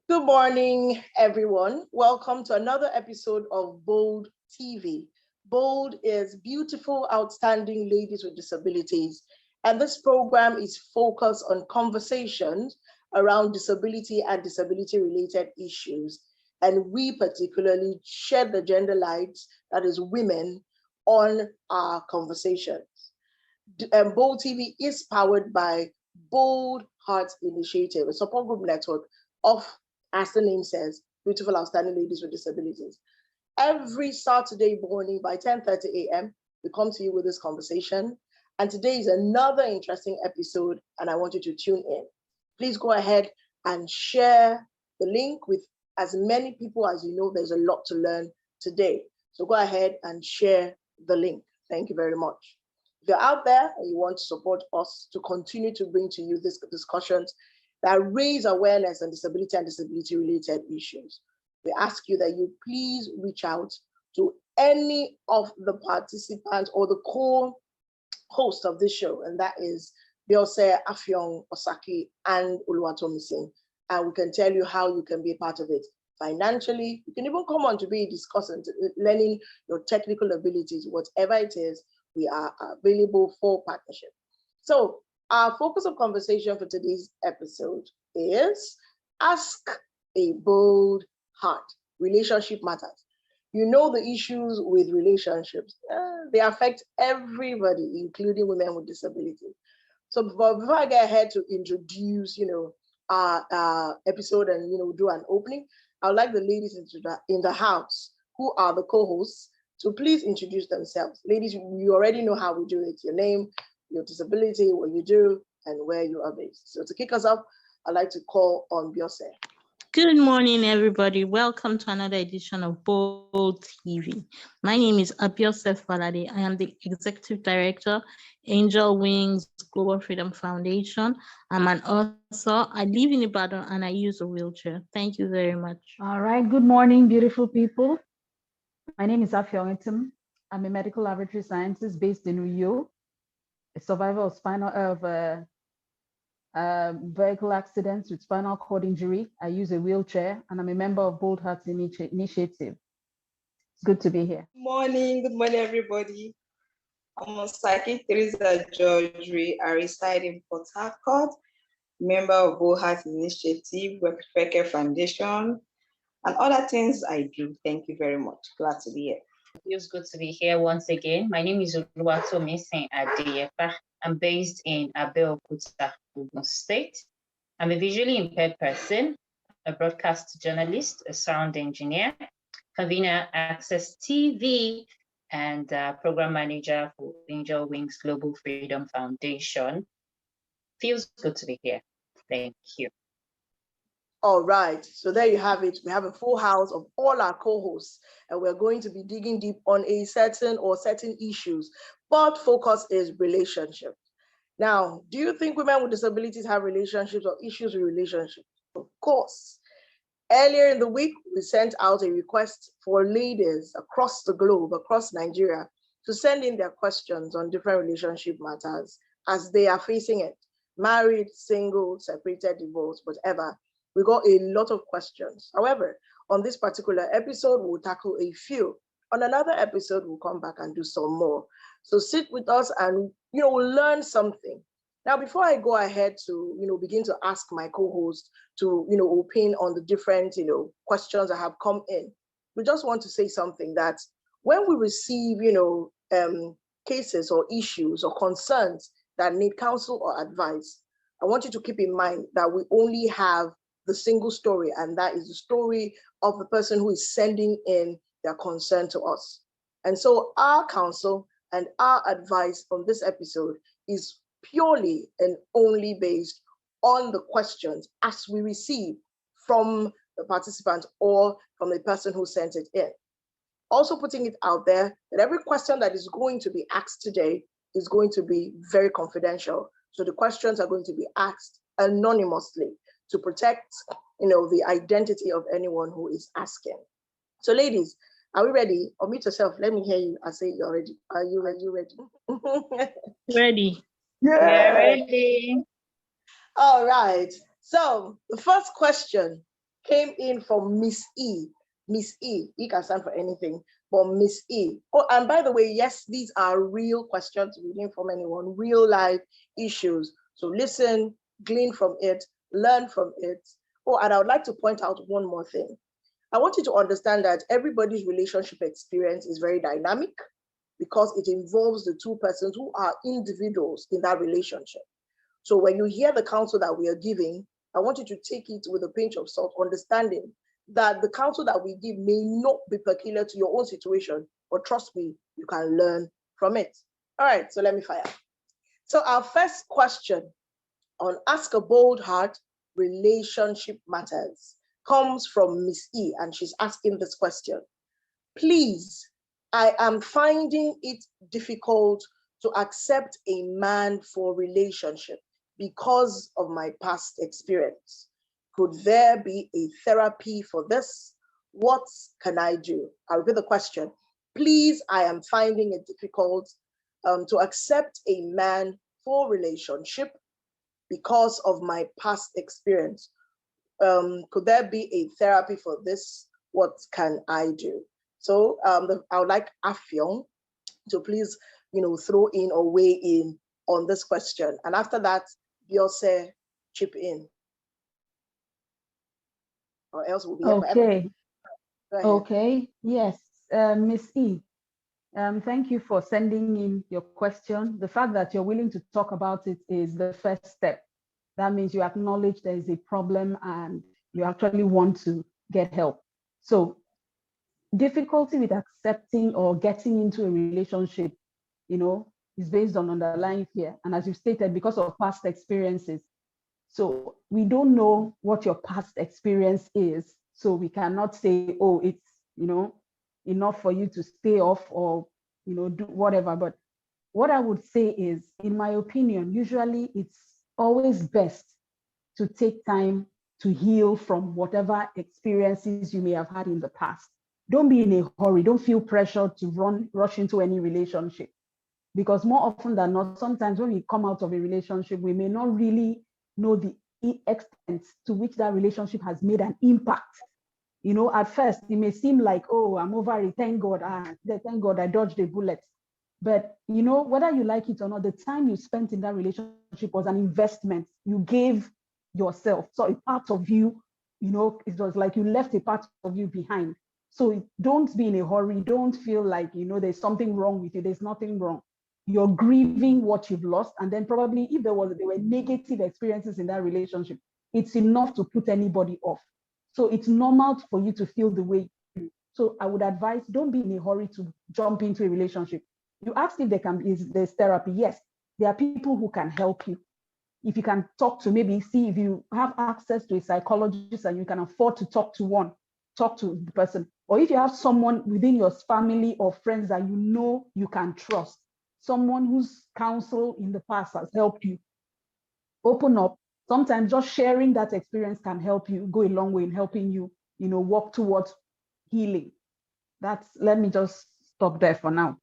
Good morning, everyone. Welcome to another episode of Bold TV. Bold is beautiful, outstanding ladies with disabilities. And this program is focused on conversations around disability and disability related issues. And we particularly shed the gender light, that is women, on our conversations. Bold TV is powered by Bold Hearts Initiative, a support group network of, as the name says, beautiful, outstanding ladies with disabilities. Every Saturday morning by 10:30 a.m., we come to you with this conversation. And today is another interesting episode, and I want you to tune in. Please go ahead and share the link with as many people as you know. There's a lot to learn today. So go ahead and share the link. Thank you very much. If you're out there and you want to support us to continue to bring to you these discussions that raise awareness on disability and disability-related issues, we ask you that you please reach out to any of the participants or the co-host of this show, and that is Biose, Afyong, Osaki, and Oluwatomisin. And we can tell you how you can be a part of it financially. You can even come on to be discussing, learning your technical abilities, whatever it is. We are available for partnership. So our focus of conversation for today's episode is Ask a Bold Heart. Relationship matters. You know the issues with relationships. They affect everybody, including women with disabilities. So before I get ahead to introduce, our episode and, do an opening, I would like the ladies in the house who are the co-hosts to please introduce themselves. Ladies, you already know how we do it. Your name, your disability, what you do, and where you are based. So to kick us off, I'd like to call on Biose. Good morning, everybody. Welcome to another edition of Bold TV. My name is Abiose Falade. I am the Executive Director, Angel Wings Global Freedom Foundation. I'm an author. I live in Ibadan and I use a wheelchair. Thank you very much. All right. Good morning, beautiful people. My name is Afyong Itim. I'm a medical laboratory scientist based in Uyo, a survivor of vehicle accidents with spinal cord injury. I use a wheelchair, and I'm a member of Bold Hearts Initiative. It's good to be here. Good morning, everybody. I'm Osaki Teresa Georgie. I reside in Port Harcourt, member of Bold Hearts Initiative, Webfeke Foundation, and other things I do. Thank you very much. Glad to be here. It feels good to be here once again. My name is Oluwatomisin Adeyefa. I'm based in Abeokuta, Ogun State. I'm a visually impaired person, a broadcast journalist, a sound engineer, convener Access TV, and program manager for Angel Wings Global Freedom Foundation. Feels good to be here. Thank you. All right, so there you have it. We have a full house of all our co-hosts, and we're going to be digging deep on certain issues, but focus is relationships. Now, do you think women with disabilities have relationships or issues with relationships? Of course. Earlier in the week, we sent out a request for ladies across the globe, across Nigeria, to send in their questions on different relationship matters as they are facing it. Married, single, separated, divorced, whatever. We got a lot of questions. However, on this particular episode, we'll tackle a few. On another episode, we'll come back and do some more. So sit with us and, we'll learn something. Now, before I go ahead to, begin to ask my co-host to, opine on the different, questions that have come in, we just want to say something that when we receive, cases or issues or concerns that need counsel or advice, I want you to keep in mind that we only have the single story, and that is the story of the person who is sending in their concern to us. And so our counsel and our advice on this episode is purely and only based on the questions as we receive from the participant or from the person who sent it in. Also putting it out there that every question that is going to be asked today is going to be very confidential. So the questions are going to be asked anonymously to protect, the identity of anyone who is asking. So ladies, are we ready? Or mute yourself. Let me hear you. I say you're ready. Are you ready? Ready. Yeah, ready. All right. So the first question, came in from Miss E. Miss E. E can stand for anything, but Miss E. Oh, and by the way, yes, these are real questions. We didn't from anyone, real life issues. So listen, glean from it, learn from it. Oh, and I would like to point out one more thing. I want you to understand that everybody's relationship experience is very dynamic because it involves the two persons who are individuals in that relationship. So when you hear the counsel that we are giving, I want you to take it with a pinch of salt, understanding that the counsel that we give may not be peculiar to your own situation, but trust me, you can learn from it. All right, so let me fire. So our first question on Ask a Bold Heart, Relationship Matters, comes from Miss E, and she's asking this question. Please, I am finding it difficult to accept a man for relationship because of my past experience. Could there be a therapy for this? What can I do? I'll repeat the question. Please, I am finding it difficult to accept a man for relationship because of my past experience. Could there be a therapy for this? What can I do? So I would like Afyong to please, throw in or weigh in on this question. And after that, Biose chip in. Or else we'll be here forever. Okay. Okay. Yes. Miss E, thank you for sending in your question. The fact that you're willing to talk about it is the first step. That means you acknowledge there is a problem and you actually want to get help. So difficulty with accepting or getting into a relationship, is based on underlying fear. And as you stated, because of past experiences. So we don't know what your past experience is. So we cannot say, oh, it's, enough for you to stay off or, do whatever. But what I would say is, in my opinion, usually it's always best to take time to heal from whatever experiences you may have had in the past. Don't be in a hurry. Don't feel pressure to rush into any relationship. Because more often than not, sometimes when we come out of a relationship, we may not really know the extent to which that relationship has made an impact. At first, it may seem like, oh, I'm over it, thank God, thank God I dodged a bullet. But, whether you like it or not, the time you spent in that relationship was an investment. You gave yourself. So a part of you, it was like you left a part of you behind. So don't be in a hurry. Don't feel like, there's something wrong with you. There's nothing wrong. You're grieving what you've lost. And then probably if there were negative experiences in that relationship, it's enough to put anybody off. So it's normal for you to feel the way you do. So I would advise, don't be in a hurry to jump into a relationship. You asked if there's therapy. Yes, there are people who can help you. If you can talk to, maybe see if you have access to a psychologist and you can afford to talk to the person. Or if you have someone within your family or friends that you can trust, someone whose counsel in the past has helped you, open up. Sometimes just sharing that experience can help you go a long way in helping you, walk towards healing. Let me just stop there for now.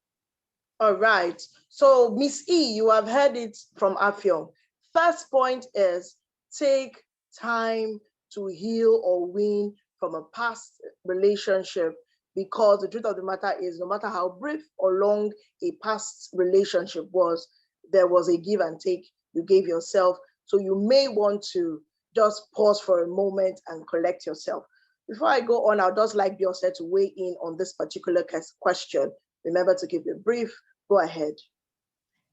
All right. So Miss E, you have heard it from Afyong. First point is take time to heal or win from a past relationship, because the truth of the matter is, no matter how brief or long a past relationship was, there was a give and take. You gave yourself. So you may want to just pause for a moment and collect yourself. Before I go on, I'd just like Biose to weigh in on this particular question. Remember to keep it brief. Go ahead.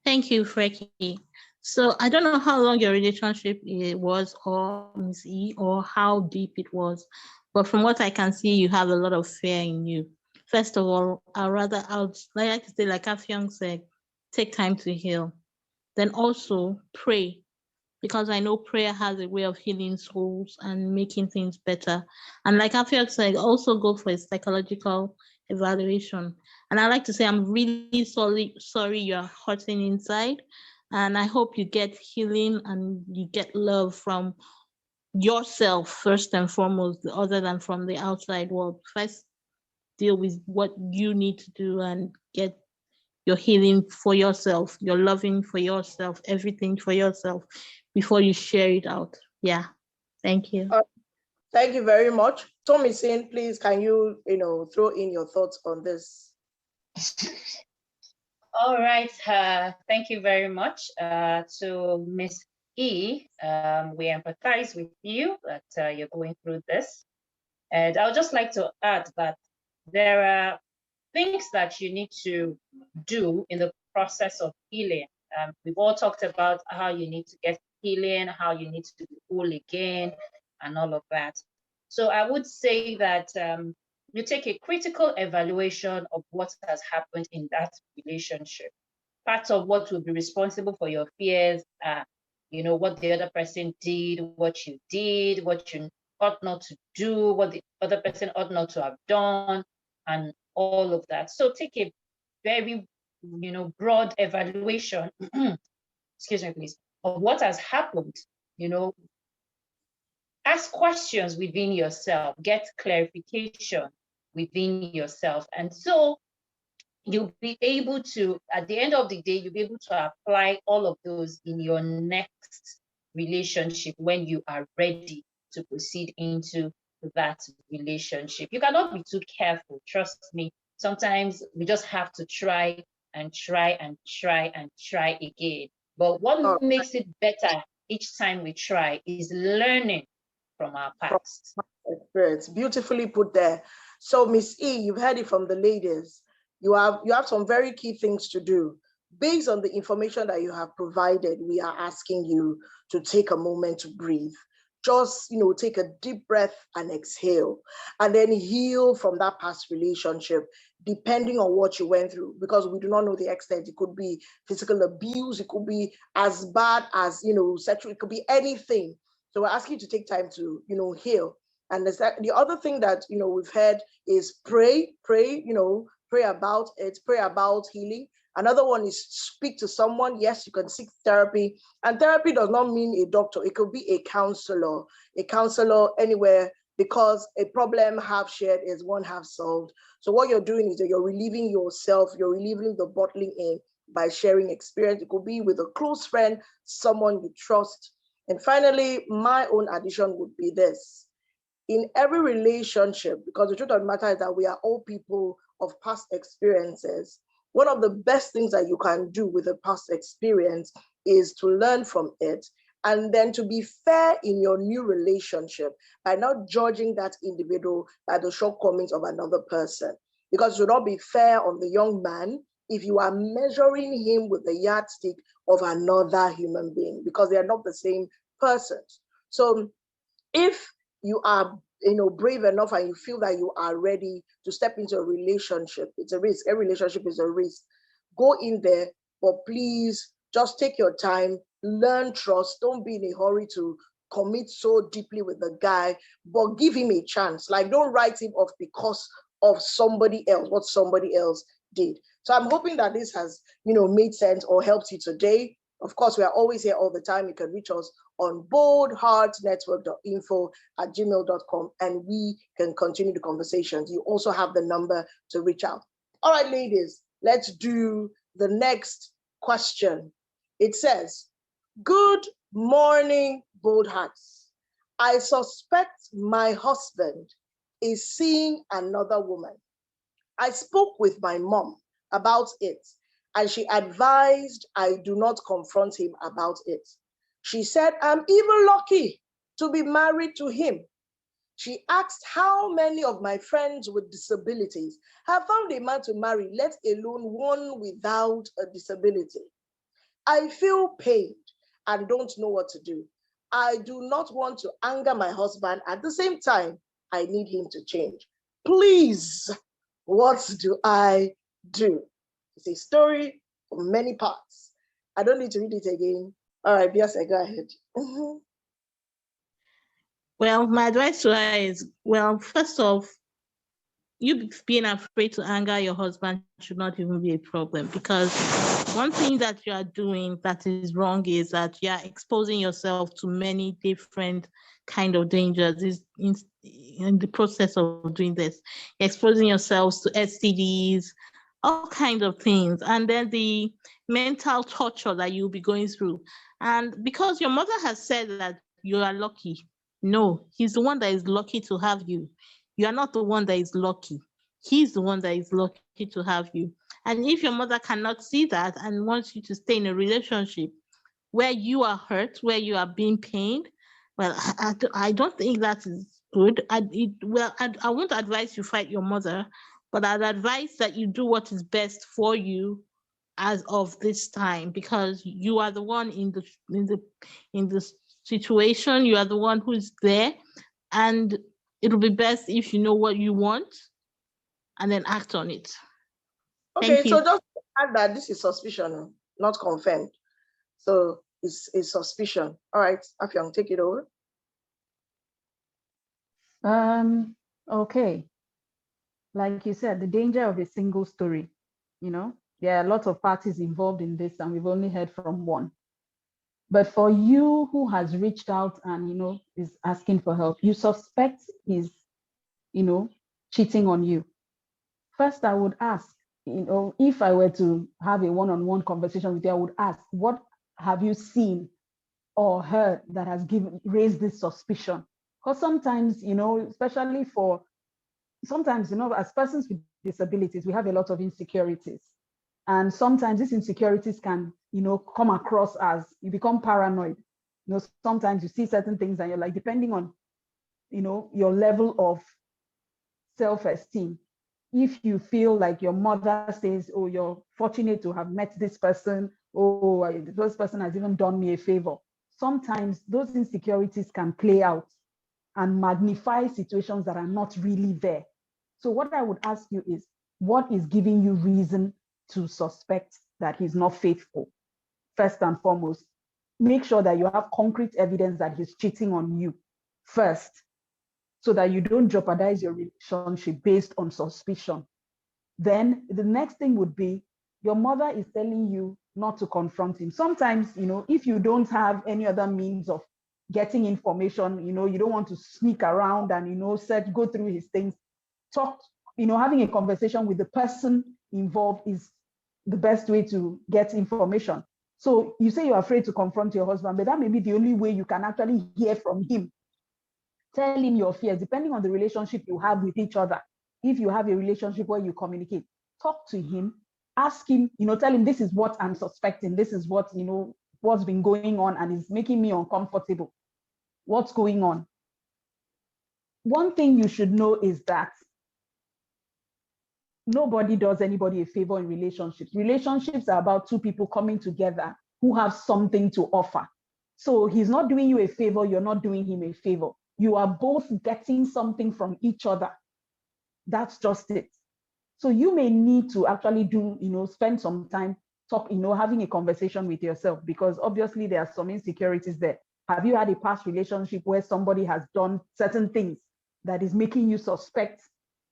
Thank you, Freki. So I don't know how long your relationship was, or Ms. E, or how deep it was, but from what I can see, you have a lot of fear in you. First of all, like Afyong said, take time to heal. Then also pray, because I know prayer has a way of healing souls and making things better. And like Afyong said, also go for a psychological evaluation. And I like to say, I'm really sorry you're hurting inside. And I hope you get healing and you get love from yourself first and foremost, other than from the outside world. First, deal with what you need to do and get your healing for yourself, your loving for yourself, everything for yourself before you share it out. Yeah. Thank you. Thank you very much. Tomisin, please, can you, throw in your thoughts on this? All right. Thank you very much to Miss E. We empathize with you that you're going through this. And I would just like to add that there are things that you need to do in the process of healing. We've all talked about how you need to get healing, how you need to be whole again, and all of that. So I would say that you take a critical evaluation of what has happened in that relationship. Part of what will be responsible for your fears are, what the other person did, what you ought not to do, what the other person ought not to have done, and all of that. So take a very, broad evaluation, excuse me, please, of what has happened, ask questions within yourself, get clarification within yourself. And so you'll be able to, at the end of the day, you'll be able to apply all of those in your next relationship when you are ready to proceed into that relationship. You cannot be too careful, trust me. Sometimes we just have to try and try and try and try again. But what makes it better each time we try is learning from our past. Experience. Beautifully put there. So, Miss E, you've heard it from the ladies. You have some very key things to do. Based on the information that you have provided, we are asking you to take a moment to breathe. Just, take a deep breath and exhale, and then heal from that past relationship, depending on what you went through, because we do not know the extent. It could be physical abuse, it could be as bad as, sexual, it could be anything. So we're asking you to take time to, heal. And the other thing that, we've heard is pray, pray about it, pray about healing. Another one is speak to someone. Yes, you can seek therapy. And therapy does not mean a doctor. It could be a counselor anywhere, because a problem half shared is one half solved. So what you're doing is that you're relieving yourself, you're relieving the bottling in by sharing experience. It could be with a close friend, someone you trust. And finally, my own addition would be this. In every relationship, because the truth of the matter is that we are all people of past experiences, one of the best things that you can do with a past experience is to learn from it, and then to be fair in your new relationship by not judging that individual by the shortcomings of another person. Because it would not be fair on the young man if you are measuring him with the yardstick of another human being, because they are not the same persons. So if you are brave enough and you feel that you are ready to step into a relationship, it's a risk. Every relationship is a risk. Go in there, but please just take your time, learn trust. Don't be in a hurry to commit so deeply with the guy, but give him a chance. Like, don't write him off because of somebody else, what somebody else did. So I'm hoping that this has, made sense or helped you today. Of course, we are always here all the time. You can reach us on boldheartnetwork.info@gmail.com, and we can continue the conversations. You also have the number to reach out. All right, ladies, let's do the next question. It says, good morning, Bold Hearts. I suspect my husband is seeing another woman. I spoke with my mom about it, and she advised I do not confront him about it. She said, I'm even lucky to be married to him. She asked how many of my friends with disabilities have found a man to marry, let alone one without a disability. I feel pained and don't know what to do. I do not want to anger my husband. At the same time, I need him to change. Please, what do I do? It's a story of many parts. I don't need to read it again. All right, Beyonce, go ahead. Well, my advice to her is, well, first off, you being afraid to anger your husband should not even be a problem, because one thing that you are doing that is wrong is that you are exposing yourself to many different kind of dangers in the process of doing this. You're exposing yourselves to STDs, all kinds of things, and then the mental torture that you'll be going through. And because your mother has said that you are lucky, No, he's the one that is lucky to have you. You are not the one that is lucky. He's the one that is lucky to have you. And if your mother cannot see that and wants you to stay in a relationship where you are hurt, where you are being pained, well, I don't think that is good. I won't advise you fight your mother, but I'd advise that you do what is best for you as of this time, because you are the one in the situation. You are the one who's there, and it'll be best if you know what you want and then act on it. Okay, Thank you. so just add that this is suspicion, not confirmed. So it's a suspicion. All right, Afyang, take it over. Okay. Like you said, the danger of a single story, there are lots of parties involved in this, and we've only heard from one. But for you who has reached out and, is asking for help, you suspect he's, cheating on you. First, I would ask, if I were to have a one-on-one conversation with you, I would ask, what have you seen or heard that has raised this suspicion? Because sometimes, especially as persons with disabilities, we have a lot of insecurities. And sometimes these insecurities can, come across as you become paranoid. Sometimes you see certain things and you're like, depending on, your level of self-esteem, if you feel like your mother says, oh, you're fortunate to have met this person, oh, this person has even done me a favor. Sometimes those insecurities can play out and magnify situations that are not really there. So what I would ask you is, what is giving you reason to suspect that he's not faithful? First and foremost, make sure that you have concrete evidence that he's cheating on you first, so that you don't jeopardize your relationship based on suspicion. Then the next thing would be, your mother is telling you not to confront him. Sometimes, if you don't have any other means of getting information, you don't want to sneak around and, go through his things, having a conversation with the person involved is the best way to get information. So you say you're afraid to confront your husband, but that may be the only way you can actually hear from him. Tell him your fears, depending on the relationship you have with each other. If you have a relationship where you communicate, talk to him, ask him, tell him, this is what I'm suspecting. This is what, what's been going on and is making me uncomfortable. What's going on? One thing you should know is that nobody does anybody a favor in relationships. Relationships are about two people coming together who have something to offer. So he's not doing you a favor, you're not doing him a favor. You are both getting something from each other. That's just it. So you may need to actually spend some time having a conversation with yourself, because obviously there are some insecurities there. Have you had a past relationship where somebody has done certain things that is making you suspect,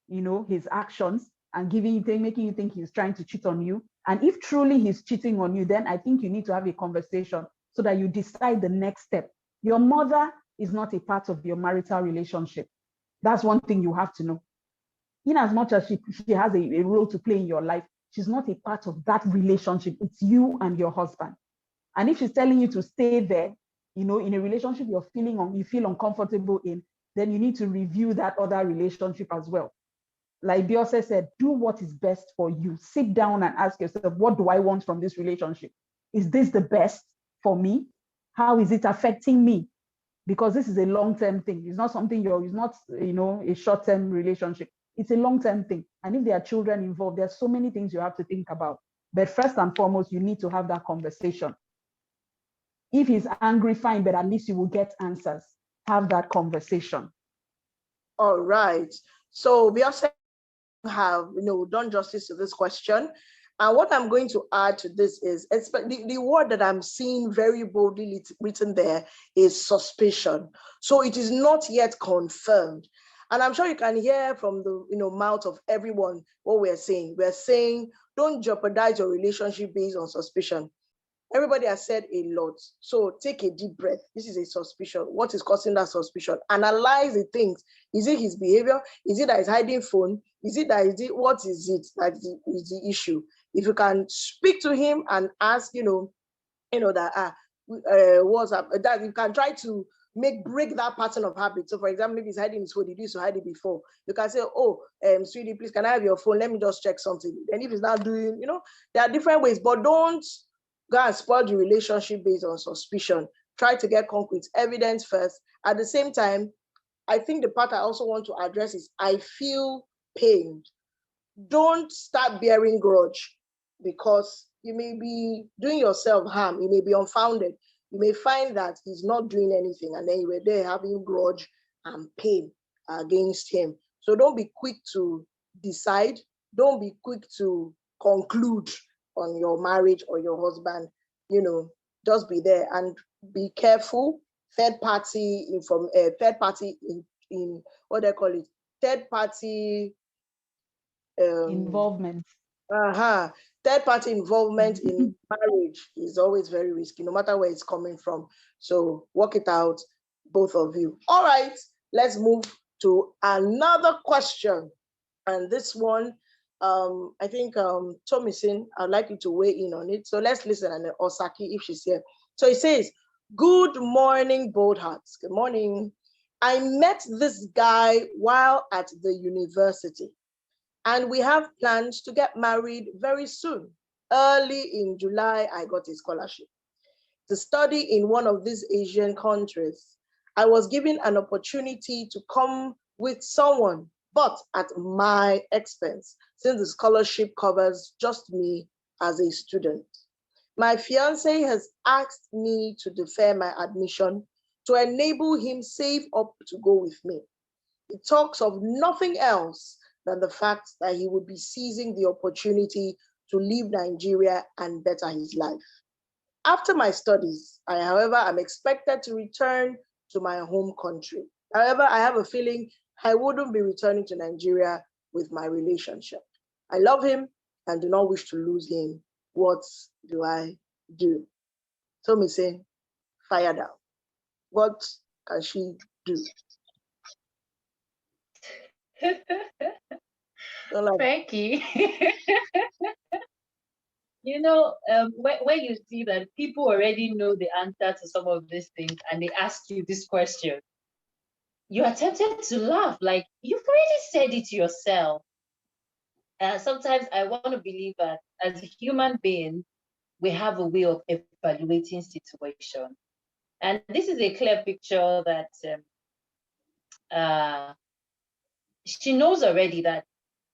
his actions and making you think he's trying to cheat on you? And if truly he's cheating on you, then I think you need to have a conversation so that you decide the next step. Your mother is not a part of your marital relationship. That's one thing you have to know. In as much as she has a role to play in your life, she's not a part of that relationship. It's you and your husband. And if she's telling you to stay there, in a relationship you feel uncomfortable in, then you need to review that other relationship as well. Like Biose said, do what is best for you. Sit down and ask yourself, what do I want from this relationship? Is this the best for me? How is it affecting me? Because this is a long-term thing. It's not something it's not, a short-term relationship. It's a long-term thing. And if there are children involved, there's so many things you have to think about. But first and foremost, you need to have that conversation. If he's angry, fine, but at least you will get answers. Have that conversation. All right. So we also have, done justice to this question. And what I'm going to add to this is, the word that I'm seeing very boldly written there is suspicion. So it is not yet confirmed. And I'm sure you can hear from the mouth of everyone what we're saying. We're saying, don't jeopardize your relationship based on suspicion. Everybody has said a lot. So take a deep breath. This is a suspicion. What is causing that suspicion? Analyze the things. Is it his behavior? Is it that he's hiding phone? What is it that is the issue? If you can speak to him and ask, what's up, that you can try to, break that pattern of habit. So for example, maybe he's hiding his phone, he used to hide it before. You can say, oh, sweetie, please, can I have your phone? Let me just check something. And if he's not doing, there are different ways, but don't go and spoil the relationship based on suspicion. Try to get concrete evidence first. At the same time, I think the part I also want to address is I feel pained. Don't start bearing grudge, because you may be doing yourself harm. It may be unfounded. You may find that he's not doing anything, and then you were there having grudge and pain against him. So don't be quick to decide. Don't be quick to conclude on your marriage or your husband. Just be there and be careful. Third party in what they call it, third party involvement. Third party involvement in marriage is always very risky, no matter where it's coming from. So work it out, both of you. All right, let's move to another question. And this one, I think Tomisin, I'd like you to weigh in on it. So let's listen, and Osaki, if she's here. So it says, good morning, Bold Hearts. Good morning. I met this guy while at the university, and we have plans to get married very soon. Early in July, I got a scholarship to study in one of these Asian countries. I was given an opportunity to come with someone, but at my expense, since the scholarship covers just me as a student. My fiance has asked me to defer my admission to enable him save up to go with me. He talks of nothing else than the fact that he would be seizing the opportunity to leave Nigeria and better his life. After my studies, however, am expected to return to my home country. However, I have a feeling I wouldn't be returning to Nigeria with my relationship. I love him and do not wish to lose him. What do I do? So me say, fire down. What can she do? Frankie, when you see that people already know the answer to some of these things and they ask you this question, you are tempted to laugh, like you've already said it yourself. Sometimes I want to believe that as a human being, we have a way of evaluating situation. And this is a clear picture that she knows already that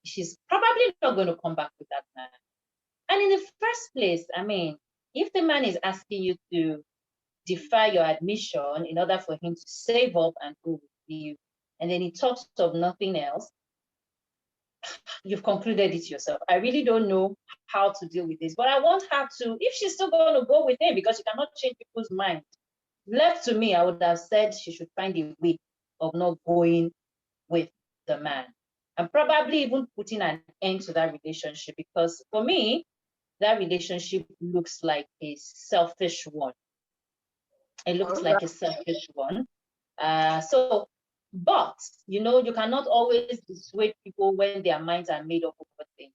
she's probably not going to come back with that man. And in the first place, I mean, if the man is asking you to defer your admission in order for him to save up and go with you, and then he talks of nothing else, you've concluded it yourself. I really don't know how to deal with this, but I want her to, if she's still going to go with him, because you cannot change people's mind. Left to me, I would have said she should find a way of not going with the man, and probably even putting an end to that relationship, because for me, that relationship looks like a selfish one. It looks like a selfish one. But you cannot always dissuade people when their minds are made up over things.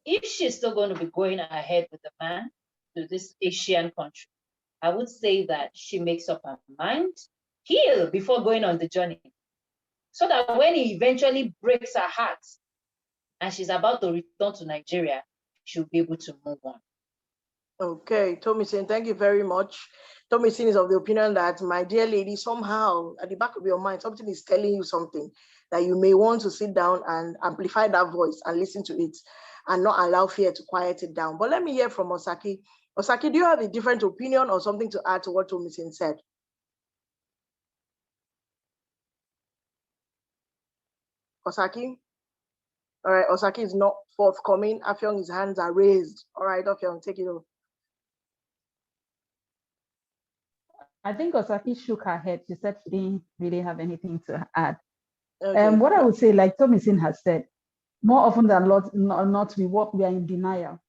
If she's still going to be going ahead with the man to this Asian country, I would say that she makes up her mind, heal before going on the journey, so that when he eventually breaks her heart and she's about to return to Nigeria, she'll be able to move on. Okay, Tomisin, thank you very much. Tomisin is of the opinion that, my dear lady, somehow at the back of your mind, something is telling you something that you may want to sit down and amplify that voice and listen to it and not allow fear to quiet it down. But let me hear from Osaki. Osaki, do you have a different opinion or something to add to what Tomisin said? Osaki? All right, Osaki is not forthcoming. Afyong, his hands are raised. All right, Afyong, take it over. I think Osaki shook her head. She said she didn't really have anything to add. Okay. What I would say, like Tomisin has said, more often than not, we are in denial.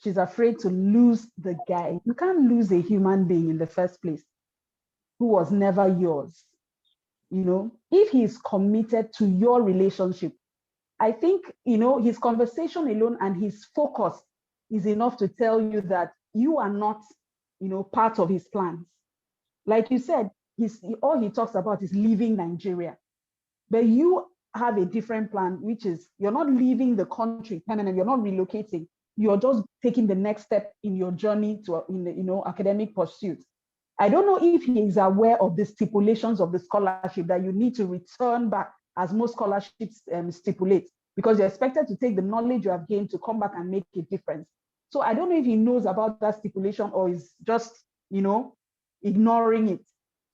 She's afraid to lose the guy. You can't lose a human being in the first place who was never yours. If he's committed to your relationship, I think, his conversation alone and his focus is enough to tell you that you are not, part of his plans. Like you said, all he talks about is leaving Nigeria. But you have a different plan, which is you're not leaving the country permanently, you're not relocating. You're just taking the next step in your journey to academic pursuit. I don't know if he is aware of the stipulations of the scholarship that you need to return back, as most scholarships stipulate, because you're expected to take the knowledge you have gained to come back and make a difference. So I don't know if he knows about that stipulation or is just, ignoring it.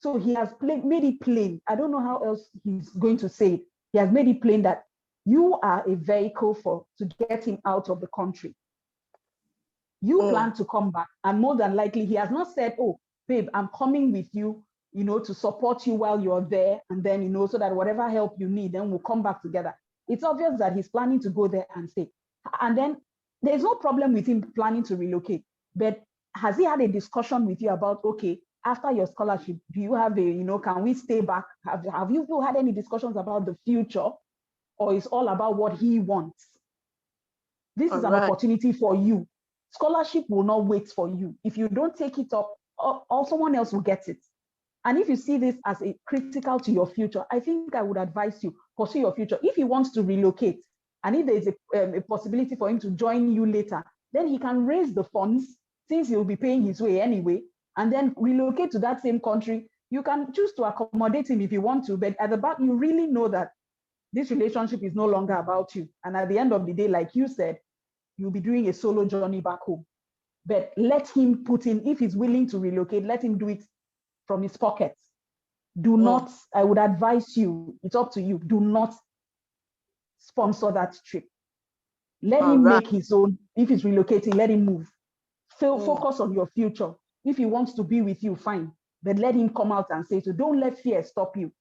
So he has made it plain. I don't know how else he's going to say it. He has made it plain that you are a vehicle to get him out of the country. You plan to come back, and more than likely, he has not said, oh, babe, I'm coming with you, to support you while you're there, and then, so that whatever help you need, then we'll come back together. It's obvious that he's planning to go there and stay. And then there's no problem with him planning to relocate, but has he had a discussion with you about, okay, after your scholarship, do you have can we stay back? Have you had any discussions about the future, or is all about what he wants? This is an opportunity for you. Scholarship will not wait for you. If you don't take it up, or someone else will get it. And if you see this as a critical to your future, I think I would advise you, pursue your future. If he wants to relocate, and if there's a possibility for him to join you later, then he can raise the funds, since he'll be paying his way anyway, and then relocate to that same country. You can choose to accommodate him if you want to, but at the back, you really know that this relationship is no longer about you. And at the end of the day, like you said, you'll be doing a solo journey back home. But let him put in, if he's willing to relocate, let him do it from his pocket. Do not, I would advise you, it's up to you, do not sponsor that trip. Let him make his own. If he's relocating, let him move. Focus on your future. If he wants to be with you, fine. But let him come out and say so. Don't let fear stop you.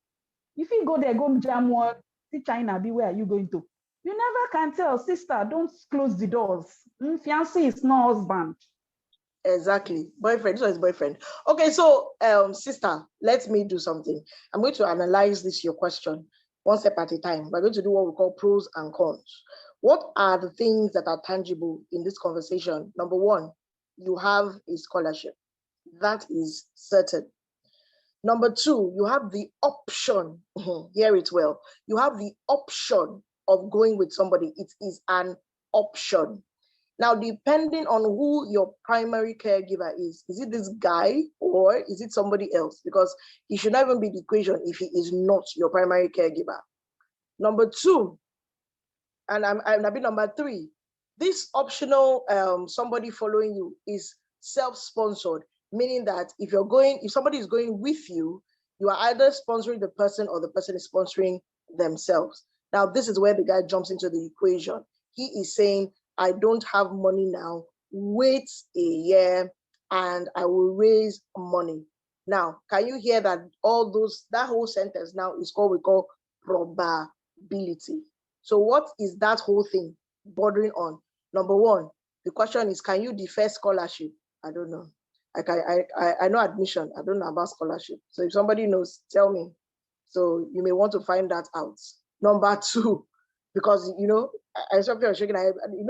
If you go there, go jam one, see China, be where are you going to? You never can tell, sister, don't close the doors. Fiancé is not husband. Exactly. Boyfriend, this one is boyfriend. Okay, so sister, let me do something. I'm going to analyze your question one step at a time. We're going to do what we call pros and cons. What are the things that are tangible in this conversation? Number one, you have a scholarship. That is certain. Number two, you have the option, hear it well, you have the option of going with somebody. It is an option. Now, depending on who your primary caregiver is it this guy or is it somebody else? Because he should not even be the equation if he is not your primary caregiver. Number two, and I'm number three, this optional somebody following you is self-sponsored, meaning that if somebody is going with you, you are either sponsoring the person or the person is sponsoring themselves. Now, this is where the guy jumps into the equation. He is saying, I don't have money now, wait a year and I will raise money. Now, can you hear that that whole sentence now is we call probability. So what is that whole thing bordering on? Number one, the question is, can you defer scholarship? I don't know. I know admission. I don't know about scholarship. So if somebody knows, tell me. So you may want to find that out. Number two, because, I saw people shaking,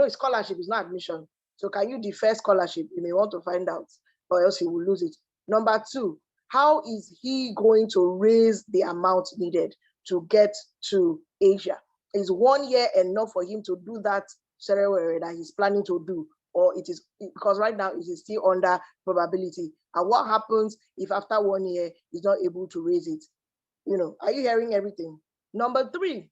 scholarship is not admission. So can you defer scholarship? You may want to find out, or else he will lose it. Number two, how is he going to raise the amount needed to get to Asia? Is 1 year enough for him to do that ceremony that he's planning to do? Or it is, because right now it is still under probability. And what happens if after 1 year he's not able to raise it? Are you hearing everything? Number three,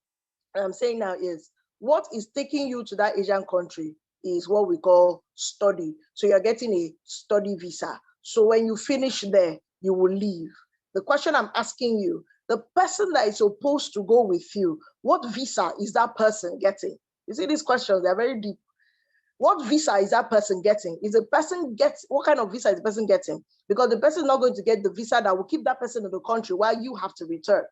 I'm saying now is, what is taking you to that Asian country is what we call study. So you're getting a study visa. So when you finish there, you will leave. The question I'm asking you, the person that is supposed to go with you, what visa is that person getting? You see, these questions, they're very deep. What visa is that person getting? What kind of visa is the person getting? Because the person is not going to get the visa that will keep that person in the country while you have to return.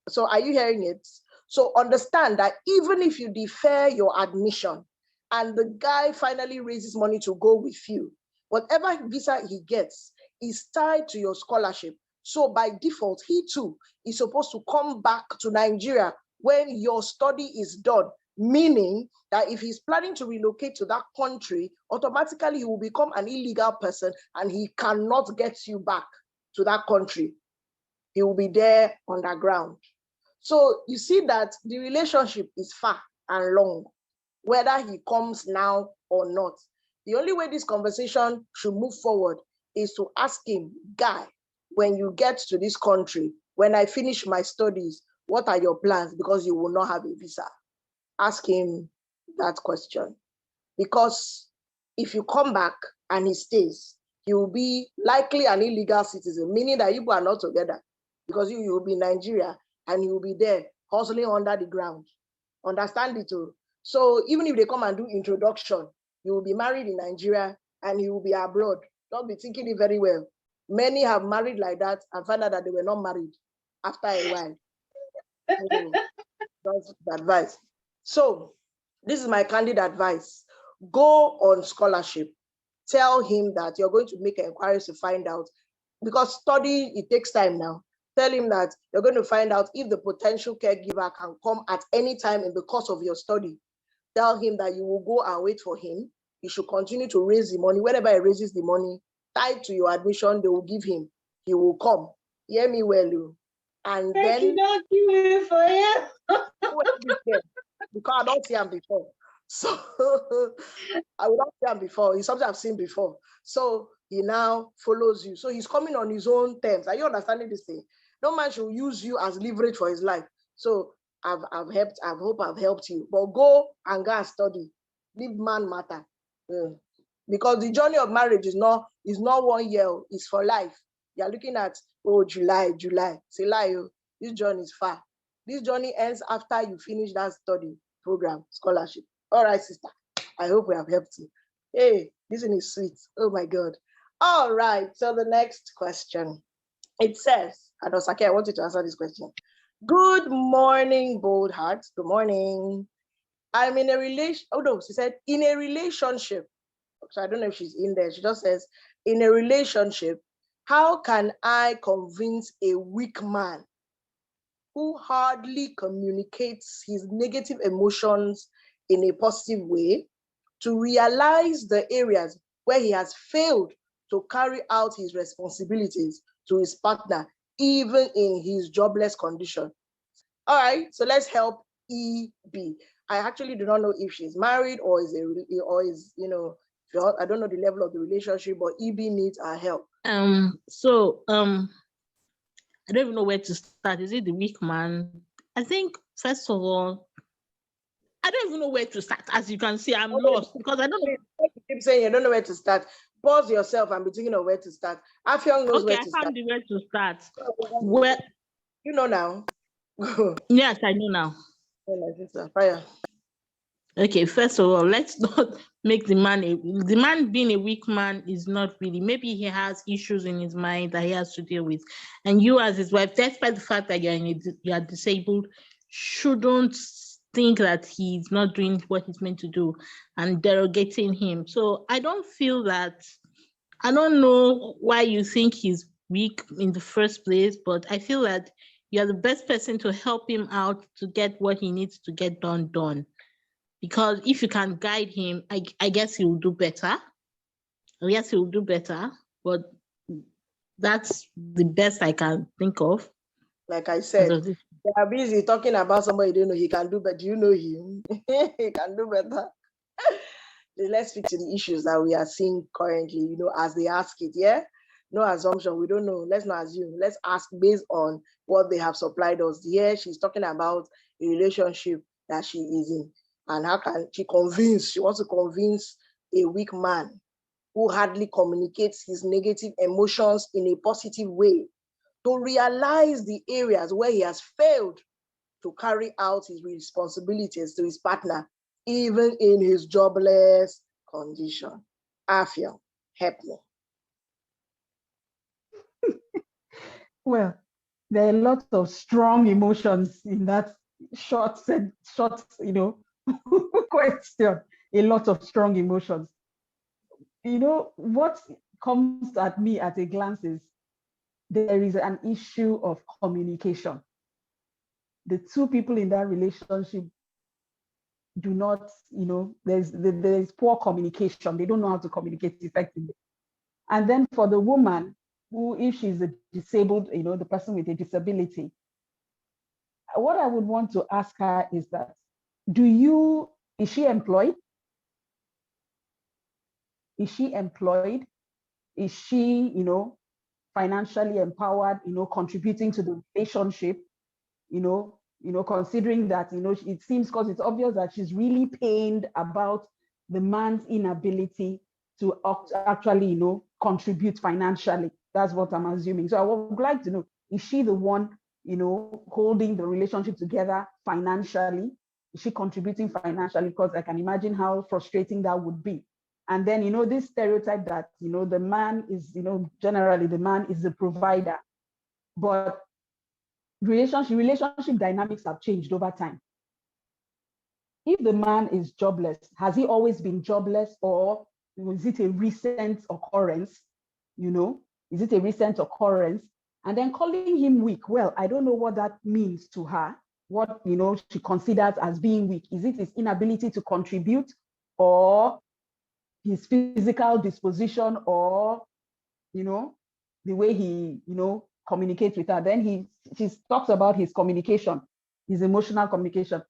So are you hearing it? So understand that even if you defer your admission and the guy finally raises money to go with you, whatever visa he gets is tied to your scholarship. So by default, he too is supposed to come back to Nigeria when your study is done, meaning that if he's planning to relocate to that country, automatically he will become an illegal person and he cannot get you back. to that country, he will be there underground. So you see that the relationship is far and long, whether he comes now or not. The only way this conversation should move forward is to ask him, guy, when you get to this country, when I finish my studies, what are your plans? Because you will not have a visa. Ask him that question. Because if you come back and he stays, he will be likely an illegal citizen, meaning that you are not together, because you will be in Nigeria and he will be there hustling under the ground. Understand it too. So even if they come and do introduction, you will be married in Nigeria and he will be abroad. Don't be thinking it very well. Many have married like that and found out that they were not married after a while. So that's the advice. So this is my candid advice. Go on scholarship. Tell him that you're going to make inquiries to find out, because study, it takes time now. Tell him that you're going to find out if the potential caregiver can come at any time in the course of your study. Tell him that you will go and wait for him. He should continue to raise the money. Whenever he raises the money, tied to your admission, they will give him. He will come. Hear me well, you. And then you don't give me for you. Because I don't see him before. So I would not see him before. It's something I've seen before. So he now follows you. So he's coming on his own terms. Are you understanding this thing? No man should use you as leverage for his life. So I hope I've helped you. But go and study. Leave man matter. Because the journey of marriage is not 1 year, it's for life. You're looking at, July. Say lie, this journey is far. This journey ends after you finish that study program, scholarship. All right, sister. I hope we have helped you. Hey, this one is sweet. Oh my God. All right. So the next question. It says, Adosake, I want you to answer this question. Good morning, bold hearts. Good morning. I'm in a relation. Oh no, she said in a relationship. So I don't know if she's in there. She just says, in a relationship, how can I convince a weak man who hardly communicates his negative emotions in a positive way to realize the areas where he has failed to carry out his responsibilities to his partner, even in his jobless condition? All right, so let's help EB. I actually do not know if she's married or is I don't know the level of the relationship, but EB needs our help. I don't even know where to start. Is it the weak man? I think, first of all, I don't even know where to start. As you can see, I'm lost because I don't know. You keep saying you don't know where to start. Pause yourself and be thinking of where to start. Afyong knows where to start. Okay, I found the where to start. Where you know now? Yes, I know now. Fire. Okay, first of all, let's not make the man being a weak man is not really. Maybe he has issues in his mind that he has to deal with, and you as his wife, despite the fact that you are disabled, shouldn't think that he's not doing what he's meant to do and derogating him. So I don't know why you think he's weak in the first place, but I feel that you're the best person to help him out to get what he needs to get done. Because if you can guide him, I guess he will do better. Yes, he will do better, but that's the best I can think of. Like I said, they are busy talking about somebody you don't know he can do, but do you know him? He can do better. Let's fix the issues that we are seeing currently, as they ask it, yeah? No assumption, we don't know. Let's not assume. Let's ask based on what they have supplied us. Here, she's talking about a relationship that she is in. And how can she wants to convince a weak man who hardly communicates his negative emotions in a positive way to realize the areas where he has failed to carry out his responsibilities to his partner, even in his jobless condition. Afia, help me. Well, there are a lot of strong emotions in that short, question. A lot of strong emotions. What comes at me at a glance is there is an issue of communication. The two people in that relationship do not, there's poor communication. They don't know how to communicate effectively. And then for the woman, if she's a disabled, the person with a disability, what I would want to ask her is that, is she employed? Is she employed? Is she, financially empowered, contributing to the relationship, considering that, it seems, because it's obvious that she's really pained about the man's inability to actually, contribute financially. That's what I'm assuming. So I would like to know, is she the one, holding the relationship together financially? Is she contributing financially? Because I can imagine how frustrating that would be. And then, this stereotype that, the man is, generally the man is the provider, but relationship dynamics have changed over time. If the man is jobless, has he always been jobless, or is it a recent occurrence? Is it a recent occurrence? And then calling him weak, well, I don't know what that means to her, what, she considers as being weak. Is it his inability to contribute, or his physical disposition, or, the way he, communicates with her? Then she talks about his communication, his emotional communication.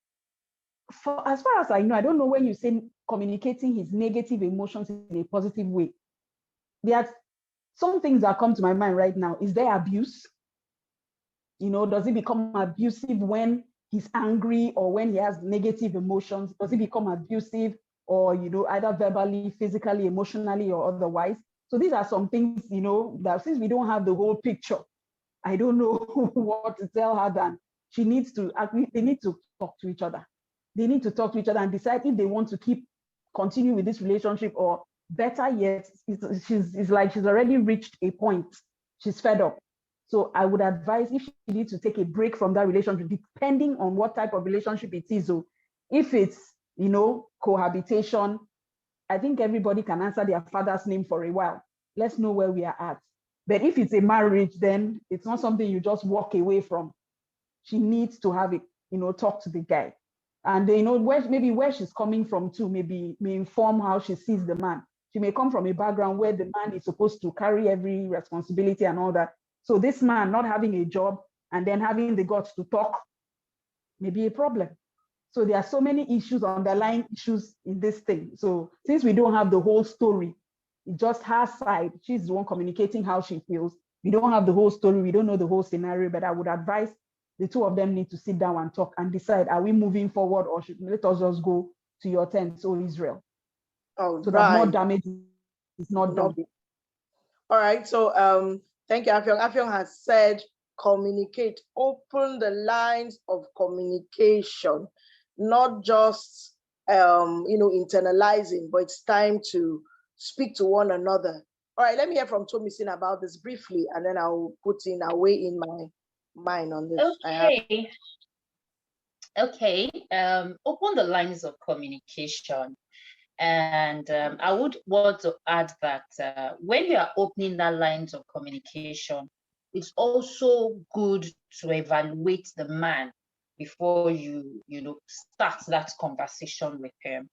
As far as I know, I don't know when you say communicating his negative emotions in a positive way. There are some things that come to my mind right now. Is there abuse? Does he become abusive when he's angry, or when he has negative emotions? Does he become abusive, or, either verbally, physically, emotionally, or otherwise? So these are some things, that since we don't have the whole picture, I don't know what to tell her. Than they need to talk to each other. They need to talk to each other and decide if they want to continue with this relationship, or better yet, it's like she's already reached a point. She's fed up. So I would advise, if she needs to take a break from that relationship, depending on what type of relationship it is. So if it's, cohabitation, I think everybody can answer their father's name for a while. Let's know where we are at. But if it's a marriage, then it's not something you just walk away from. She needs to have it, talk to the guy. And where she's coming from too, may inform how she sees the man. She may come from a background where the man is supposed to carry every responsibility and all that. So this man not having a job and then having the guts to talk may be a problem. So there are so many issues, underlying issues in this thing. So since we don't have the whole story, it's just her side, she's the one communicating how she feels. We don't have the whole story, we don't know the whole scenario, but I would advise the two of them need to sit down and talk and decide, are we moving forward, or let us just go to your tent, so Israel. Oh, so right. that more damage is not done. All right, so thank you, Afyong. Afyong has said, communicate, open the lines of communication, not just internalizing, but it's time to speak to one another. All right, let me hear from Tomisin about this briefly, and then I'll weigh in my mind on this. Okay. Open the lines of communication. And I would want to add that when you are opening that lines of communication, it's also good to evaluate the man before you start that conversation with him.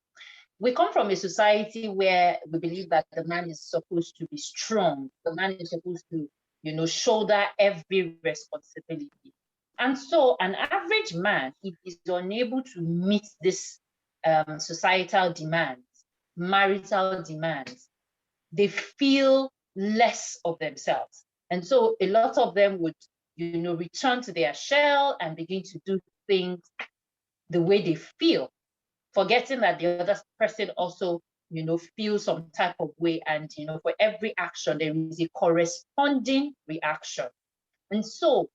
We come from a society where we believe that the man is supposed to be strong. The man is supposed to, shoulder every responsibility. And so an average man, if he's unable to meet this societal demands, marital demands, they feel less of themselves. And so a lot of them would, return to their shell and begin to do things the way they feel, forgetting that the other person also, feels some type of way. And, for every action, there is a corresponding reaction. And so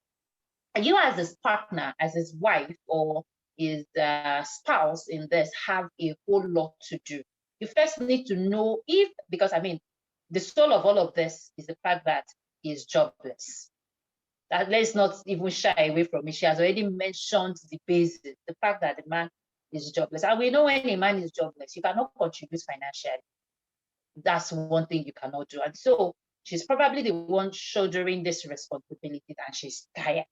you as his partner, as his wife or his spouse in this, have a whole lot to do. You first need to know because the soul of all of this is the fact that he is jobless. That let's not even shy away from it. She has already mentioned the basis, the fact that the man is jobless. And we know when a man is jobless, you cannot contribute financially. That's one thing you cannot do. And so she's probably the one shouldering this responsibility, and she's tired.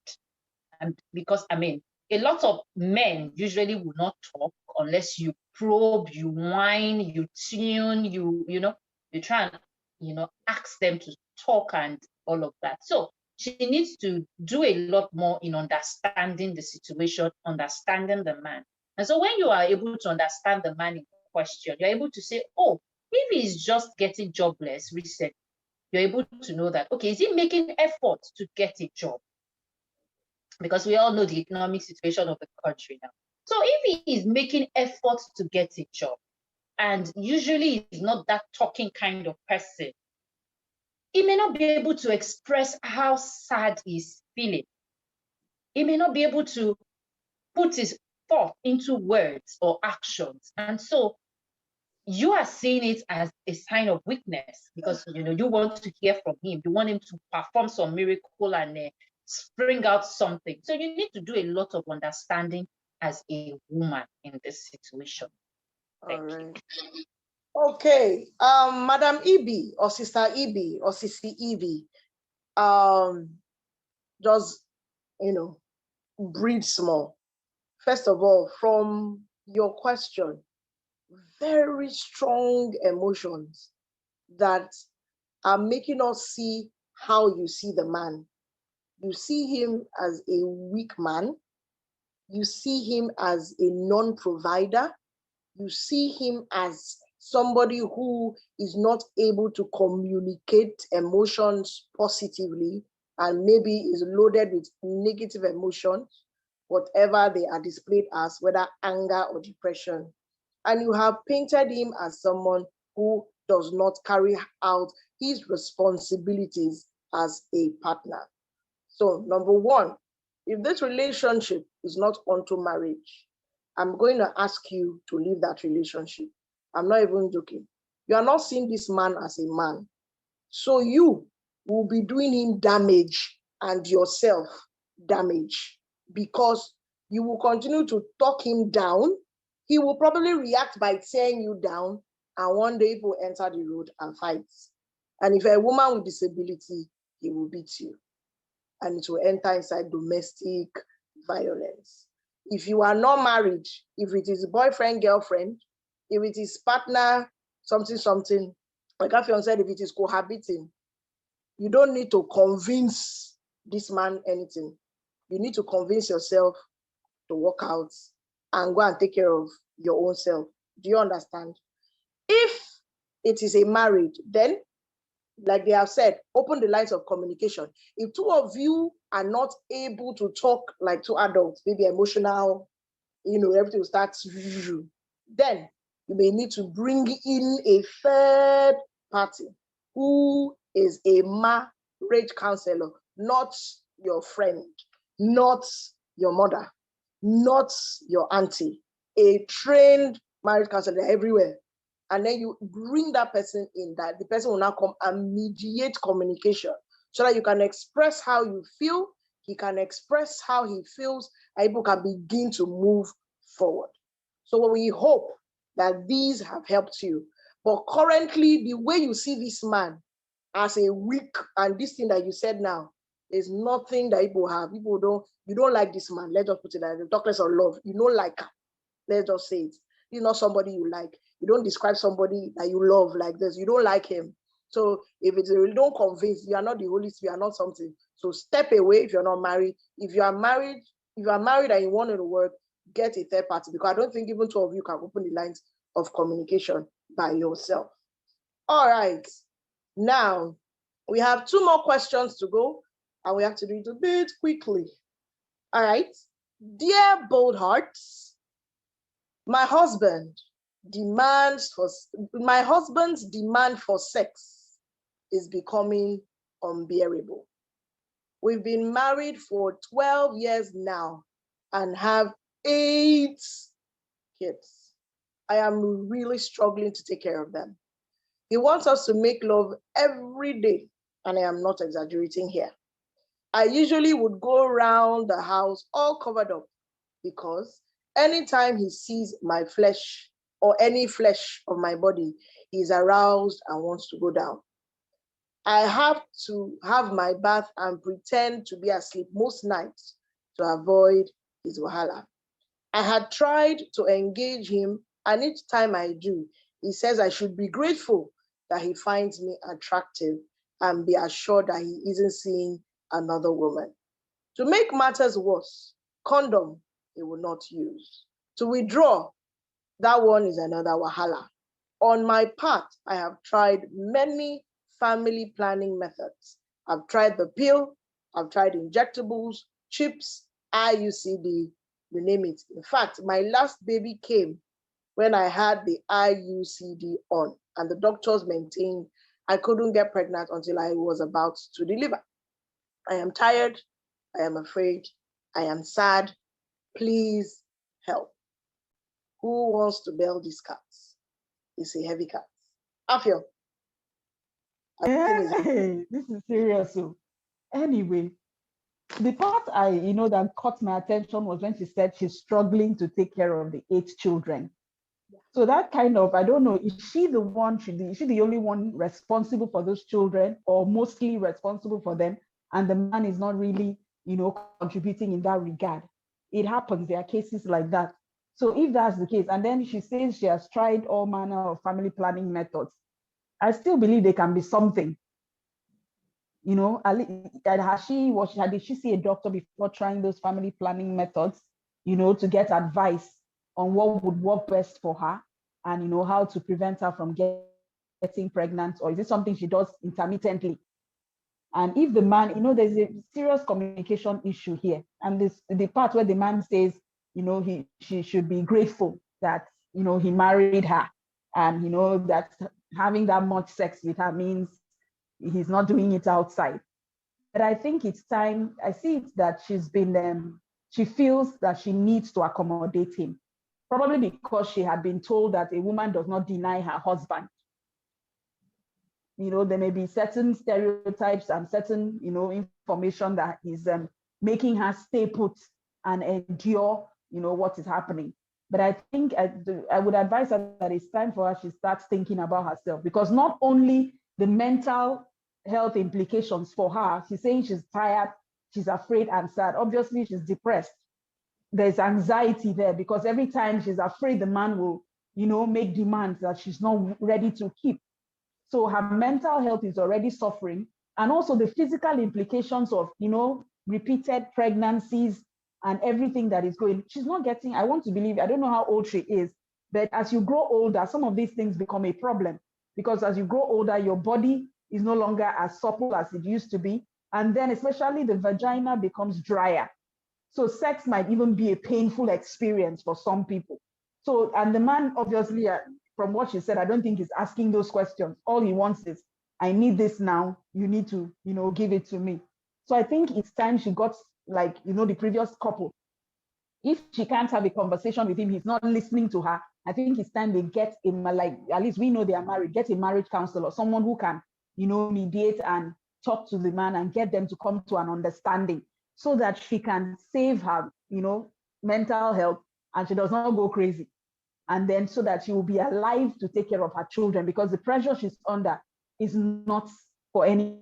And because, a lot of men usually will not talk unless you probe, you whine, you tune, you try and, ask them to talk and all of that. So she needs to do a lot more in understanding the situation, understanding the man. And so when you are able to understand the man in question, you're able to say, oh, if he's just getting jobless recently, you're able to know that, okay, is he making effort to get a job? Because we all know the economic situation of the country now. So if he is making efforts to get a job, and usually he's not that talking kind of person, he may not be able to express how sad he's feeling. He may not be able to put his thought into words or actions. And so you are seeing it as a sign of weakness because you want to hear from him. You want him to perform some miracle and spring out something. So you need to do a lot of understanding as a woman in this situation. Thank you. Okay, Madam Ibi or Sister Ibi or Sissy Ibi, just breathe small. First of all, from your question, very strong emotions that are making us see how you see the man. You see him as a weak man. You see him as a non-provider. You see him as somebody who is not able to communicate emotions positively and maybe is loaded with negative emotions, whatever they are displayed as, whether anger or depression. And you have painted him as someone who does not carry out his responsibilities as a partner. So, number one, if this relationship is not onto marriage, I'm going to ask you to leave that relationship. I'm not even joking. You are not seeing this man as a man. So you will be doing him damage and yourself damage because you will continue to talk him down. He will probably react by tearing you down, and one day he will enter the road and fight. And if you're a woman with disability, he will beat you. And it will enter inside domestic violence. If you are not married, if it is boyfriend, girlfriend, if it is partner, something, like Afion said, if it is cohabiting, you don't need to convince this man anything. You need to convince yourself to work out and go and take care of your own self. Do you understand? If it is a marriage, then like they have said, open the lines of communication. If two of you are not able to talk like two adults, maybe emotional, everything will start, then you may need to bring in a third party who is a marriage counselor, not your friend, not your mother, not your auntie, a trained marriage counselor everywhere. And then you bring that person in, that the person will now come and mediate communication so that you can express how you feel, he can express how he feels, and people can begin to move forward. So we hope that these have helped you. But currently, the way you see this man as a weak, and this thing that you said now, is nothing that people have. You don't like this man. Let's just put it like that. Talk less of love. You don't like him. Let's just say it. He's not somebody you like. You don't describe somebody that you love like this. You don't like him. So if it's really don't convince, you are not the Holy Spirit, you are not something. So step away if you're not married. If you are married and you want it to work, get a third party, because I don't think even two of you can open the lines of communication by yourself. All right. Now we have two more questions to go, and we have to do it a bit quickly. All right. Dear Bold Hearts, my husband's demand for sex is becoming unbearable. We've been married for 12 years now and have 8 kids. I am really struggling to take care of them. He wants us to make love every day, and I am not exaggerating here. I usually would go around the house all covered up because anytime he sees my flesh or any flesh of my body, he's aroused and wants to go down. I have to have my bath and pretend to be asleep most nights to avoid his wahala. I had tried to engage him, and each time I do, he says I should be grateful that he finds me attractive and be assured that he isn't seeing another woman. To make matters worse, condom he will not use. To withdraw, that one is another wahala. On my part, I have tried many family planning methods. I've tried the pill, I've tried injectables, chips, IUCD, you name it. In fact, my last baby came when I had the IUCD on, and the doctors maintained I couldn't get pregnant until I was about to deliver. I am tired, I am afraid, I am sad. Please help. Who wants to bail these cats? It's a heavy cat. Afio. Hey, this is serious. So anyway, the part that caught my attention was when she said she's struggling to take care of the 8 children. So that kind of, I don't know, is she the only one responsible for those children, or mostly responsible for them, and the man is not really, contributing in that regard? It happens. There are cases like that. So if that's the case, and then she says she has tried all manner of family planning methods, I still believe there can be something. Did she see a doctor before trying those family planning methods, to get advice on what would work best for her, and how to prevent her from getting pregnant? Or is it something she does intermittently? And if the man, there's a serious communication issue here, and the part where the man says, she should be grateful that he married her, and that having that much sex with her means he's not doing it outside. But I think it's time. I see it that she feels that she needs to accommodate him, probably because she had been told that a woman does not deny her husband. There may be certain stereotypes and certain, information that is making her stay put and endure, what is happening. But I think I would advise her that it's time for her she starts thinking about herself, because not only the mental health implications for her, she's saying she's tired, she's afraid and sad. Obviously, she's depressed. There's anxiety there, because every time she's afraid the man will, make demands that she's not ready to keep. So her mental health is already suffering. And also the physical implications of, repeated pregnancies and everything that is going. She's not getting, I want to believe, I don't know how old she is, but as you grow older, some of these things become a problem, because as you grow older, your body is no longer as supple as it used to be. And then especially the vagina becomes drier. So sex might even be a painful experience for some people. So, and the man, obviously, from what she said, I don't think he's asking those questions. All he wants is, I need this now. You need to, give it to me. So I think it's time she got, the previous couple. If she can't have a conversation with him, he's not listening to her. I think it's time they get him, at least we know they are married, get a marriage counselor, someone who can, mediate and talk to the man and get them to come to an understanding, so that she can save her, mental health, and she does not go crazy. And then so that she will be alive to take care of her children, because the pressure she's under is not for any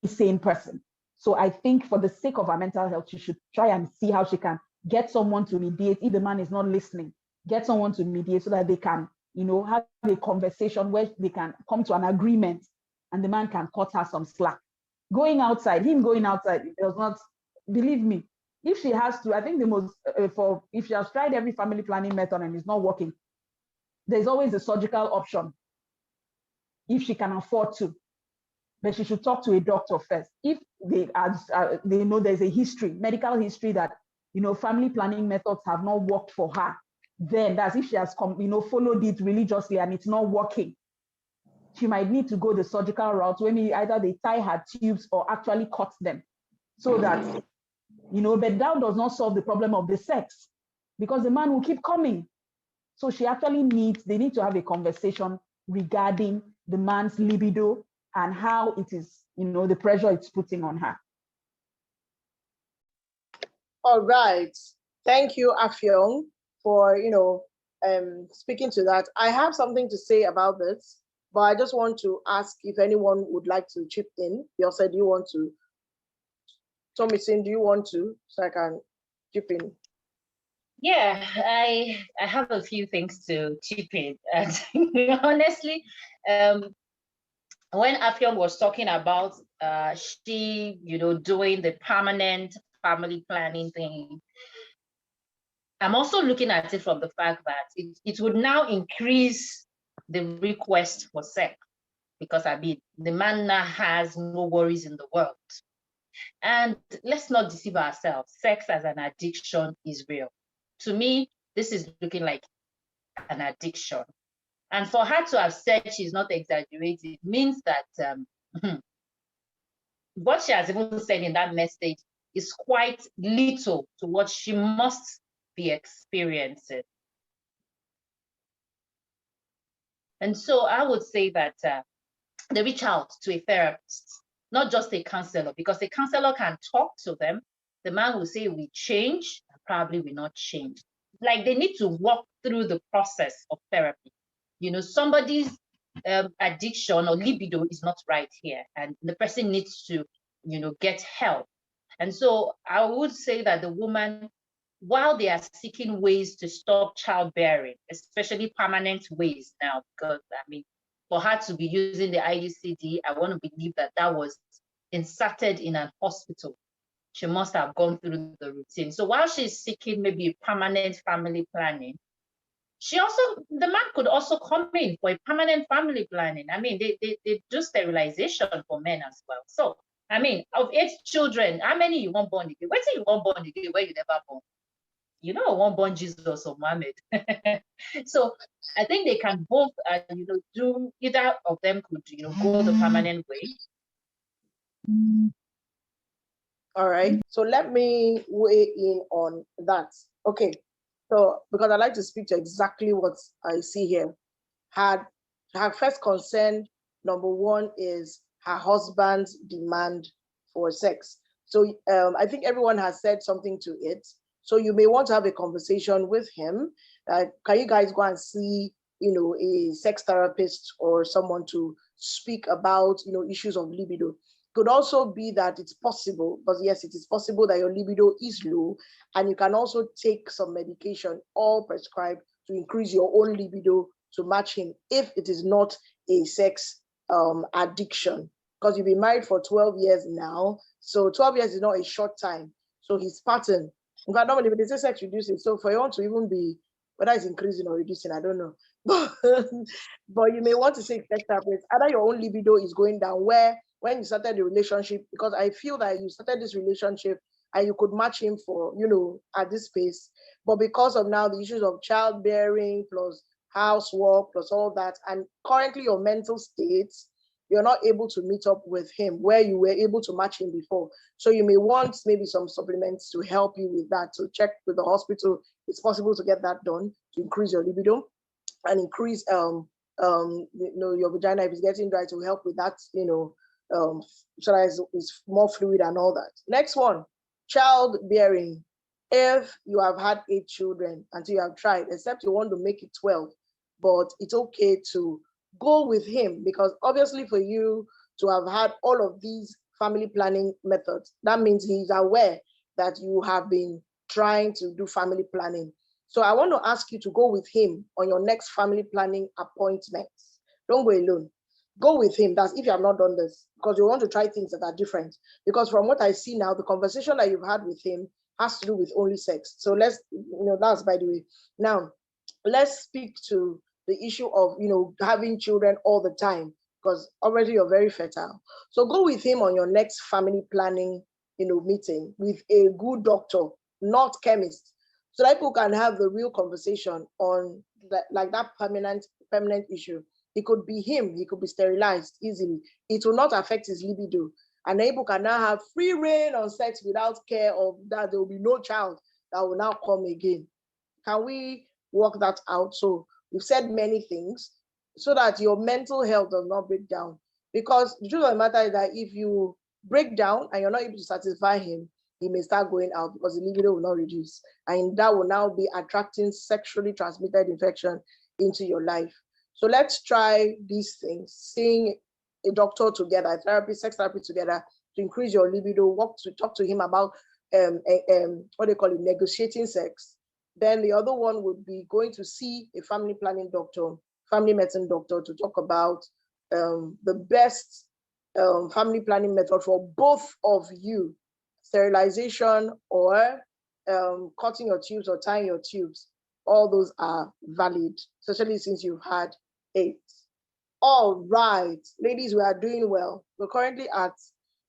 sane person. So I think for the sake of her mental health, she should try and see how she can get someone to mediate. If the man is not listening, get someone to mediate so that they can, have a conversation where they can come to an agreement and the man can cut her some slack. Going outside, it does not, believe me, if she has to, I think the most, if she has tried every family planning method and it's not working, there's always a surgical option if she can afford to. But she should talk to a doctor first. If they know there's a history, medical history, that family planning methods have not worked for her, then that's if she has followed it religiously and it's not working. She might need to go the surgical route, where either they tie her tubes or actually cut them, so that but that does not solve the problem of the sex, because the man will keep coming. So they need to have a conversation regarding the man's libido and how it is, the pressure it's putting on her. All right. Thank you, Afyong, for, speaking to that. I have something to say about this, but I just want to ask if anyone would like to chip in. You said you want to. Tomisin, do you want to? So I can chip in. Yeah, I have a few things to chip in. And honestly, when Afia was talking about she, doing the permanent family planning thing, I'm also looking at it from the fact that it would now increase the request for sex, because the man now has no worries in the world. And let's not deceive ourselves. Sex as an addiction is real. To me, this is looking like an addiction. And for her to have said she's not exaggerating means that what she has even said in that message is quite little to what she must be experiencing. And so I would say that they reach out to a therapist, not just a counselor, because a counselor can talk to them. The man will say, we change, and probably will not change. Like, they need to walk through the process of therapy. Somebody's addiction or libido is not right here, and the person needs to, get help. And so I would say that the woman, while they are seeking ways to stop childbearing, especially permanent ways now, because for her to be using the IUCD, I want to believe that that was inserted in an hospital. She must have gone through the routine. So while she's seeking maybe permanent family planning, the man could also come in for a permanent family planning. They do sterilization for men as well. So, of 8 children, how many you want born again? Wait till you want born again where you never born. You know, one born Jesus or Muhammad. So I think they can both, do, either of them could, go the permanent way. All right. So let me weigh in on that. Okay. So because I like to speak to exactly what I see here. Her first concern, number one, is her husband's demand for sex. So I think everyone has said something to it. So you may want to have a conversation with him. Can you guys go and see, a sex therapist or someone to speak about, issues of libido? Could also be that it's possible, because yes, it is possible that your libido is low, and you can also take some medication, all prescribed, to increase your own libido to match him, if it is not a sex addiction. Because you've been married for 12 years now, so 12 years is not a short time. So his pattern, in fact, normally when they say sex reduces, so for you want to even be, whether it's increasing or reducing, I don't know. But you may want to say sex therapist, either your own libido is going down, where when you started the relationship, because I feel that you started this relationship and you could match him for, at this pace. But because of now the issues of childbearing plus housework plus all that, and currently your mental state, you're not able to meet up with him where you were able to match him before. So you may want maybe some supplements to help you with that. So check with the hospital. It's possible to get that done to increase your libido and increase your vagina, if it's getting dry, to help with that, so that it's more fluid and all that. Next one, childbearing. If you have had 8 children until you have tried, except you want to make it 12, but it's okay to go with him, because obviously for you to have had all of these family planning methods, that means he's aware that you have been trying to do family planning. So I want to ask you to go with him on your next family planning appointment. Don't go alone. Go with him. That's if you have not done this, because you want to try things that are different. Because from what I see now, the conversation that you've had with him has to do with only sex. So let's, that's by the way. Now, let's speak to the issue of, having children all the time, because already you're very fertile. So go with him on your next family planning, meeting with a good doctor, not chemist, so that people can have the real conversation on that permanent issue. It could be him, he could be sterilized easily. It will not affect his libido. And people can now have free reign on sex without care of that. There will be no child that will now come again. Can we work that out? So we've said many things so that your mental health does not break down. Because the truth of the matter is that if you break down and you're not able to satisfy him, he may start going out, because the libido will not reduce. And that will now be attracting sexually transmitted infection into your life. So let's try these things, seeing a doctor together, sex therapy together, to increase your libido, talk to him about what they call it, negotiating sex. Then the other one would be going to see a family planning doctor, family medicine doctor, to talk about the best family planning method for both of you, sterilization or cutting your tubes or tying your tubes, all those are valid, especially since you've had 8. All right, ladies, we are doing well. We're currently at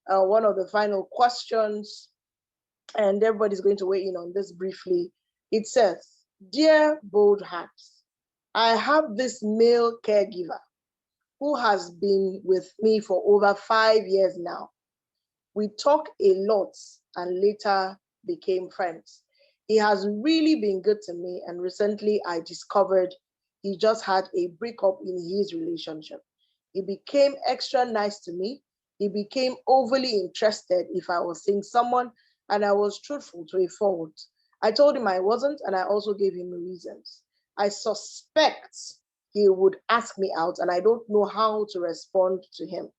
one of the final questions, and everybody's going to weigh in on this briefly. It says, "Dear Bold Hearts, I have this male caregiver who has been with me for over 5 years now. We talk a lot and later became friends. He has really been good to me, and recently I discovered he just had a breakup in his relationship. He became extra nice to me. He became overly interested if I was seeing someone, and I was truthful to a fault. I told him I wasn't, and I also gave him reasons. I suspect he would ask me out, and I don't know how to respond to him.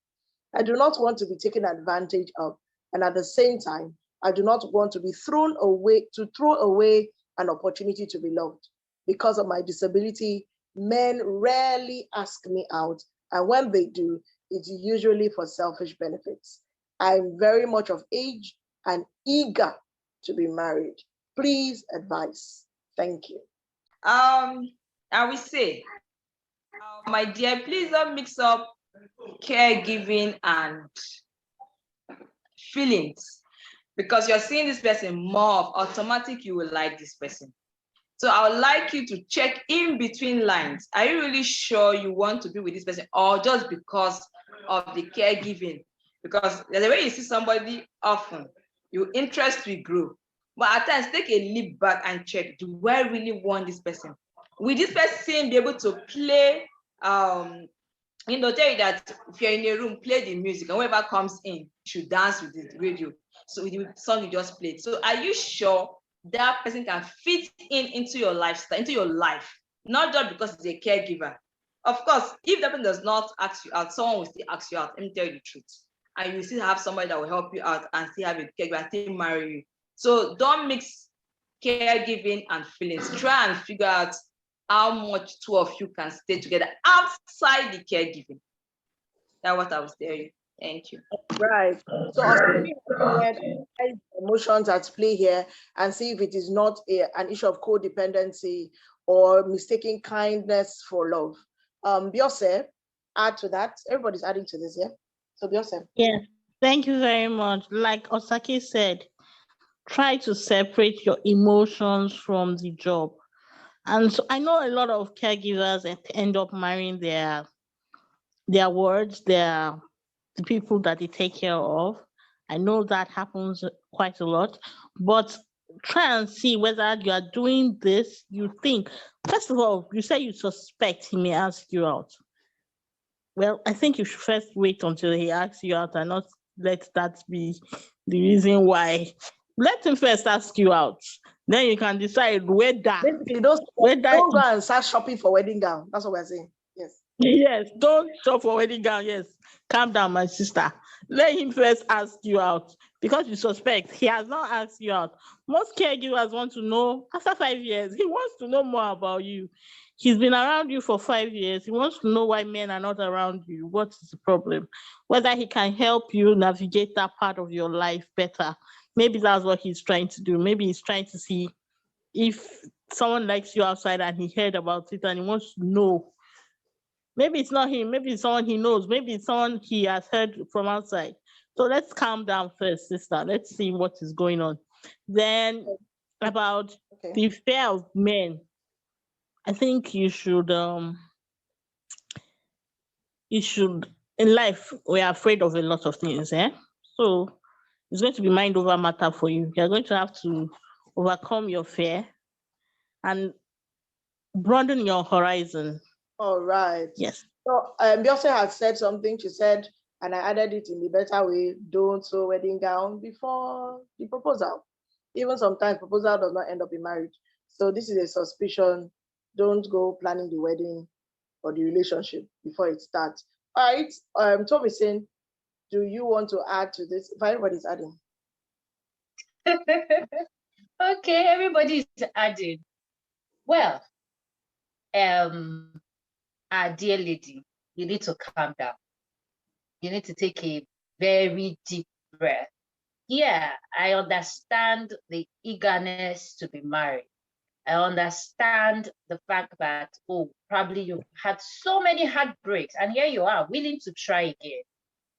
I do not want to be taken advantage of, and at the same time, I do not want to be throw away an opportunity to be loved. Because of my disability, men rarely ask me out, and when they do, it's usually for selfish benefits. I'm very much of age and eager to be married. Please advise. Thank you." I will say, my dear, please don't mix up caregiving and feelings, because you're seeing this person more of automatic, you will like this person. So I would like you to check in between lines. Are you really sure you want to be with this person, or just because of the caregiving? Because there's a way you see somebody often, your interest will grow. But at times, take a leap back and check, do I really want this person? Will this person be able to play, tell you that if you're in a room, play the music, and whoever comes in, you should dance with the radio. So with the song you just played. So are you sure that person can fit into your lifestyle, into your life, not just because he's a caregiver? Of course, if that person does not ask you out, someone will still ask you out. Let me tell you the truth. And you still have somebody that will help you out and still have a caregiver and still marry you. So don't mix caregiving and feelings. Try and figure out how much 2 of you can stay together outside the caregiving. That's what I was telling you. Thank you. Right. So emotions at play here and see if it is not an issue of codependency or mistaking kindness for love. Biose, add to that. Everybody's adding to this, yeah? So Biose. Yes, thank you very much. Like Osaki said, try to separate your emotions from the job. And so I know a lot of caregivers end up marrying their words, the people that they take care of. I know that happens quite a lot, but try and see whether you are doing this. You think, first of all, you say you suspect he may ask you out. Well, I think you should first wait until he asks you out and not let that be the reason why. Let him first ask you out. Then you can decide whether. Basically, don't go and start shopping for wedding gown. That's what we're saying. Yes. Yes, don't shop for wedding gown. Yes, calm down, my sister. Let him first ask you out because you suspect he has not asked you out. Most caregivers want to know after 5 years. He wants to know more about you. He's been around you for 5 years. He wants to know why men are not around you. What is the problem? Whether he can help you navigate that part of your life better. Maybe that's what he's trying to do. Maybe he's trying to see if someone likes you outside and he heard about it and he wants to know. Maybe it's not him. Maybe it's someone he knows. Maybe it's someone he has heard from outside. So let's calm down first, sister. Let's see what is going on. Then about the fear of men. I think you should, in life, we are afraid of a lot of things. So it's going to be mind over matter for you. You're going to have to overcome your fear and broaden your horizon. All right. Yes. So Beyonce has said something. She said, and I added it in the better way, don't sew wedding gown before the proposal. Even sometimes proposal does not end up in marriage. So this is a suspicion. Don't go planning the wedding or the relationship before it starts. All right. Thomason, do you want to add to this? If everybody's adding. Okay, everybody's adding. Well, our dear lady, you need to calm down. You need to take a very deep breath. Yeah, I understand the eagerness to be married. I understand the fact that, oh, probably you've had so many heartbreaks and here you are willing to try again.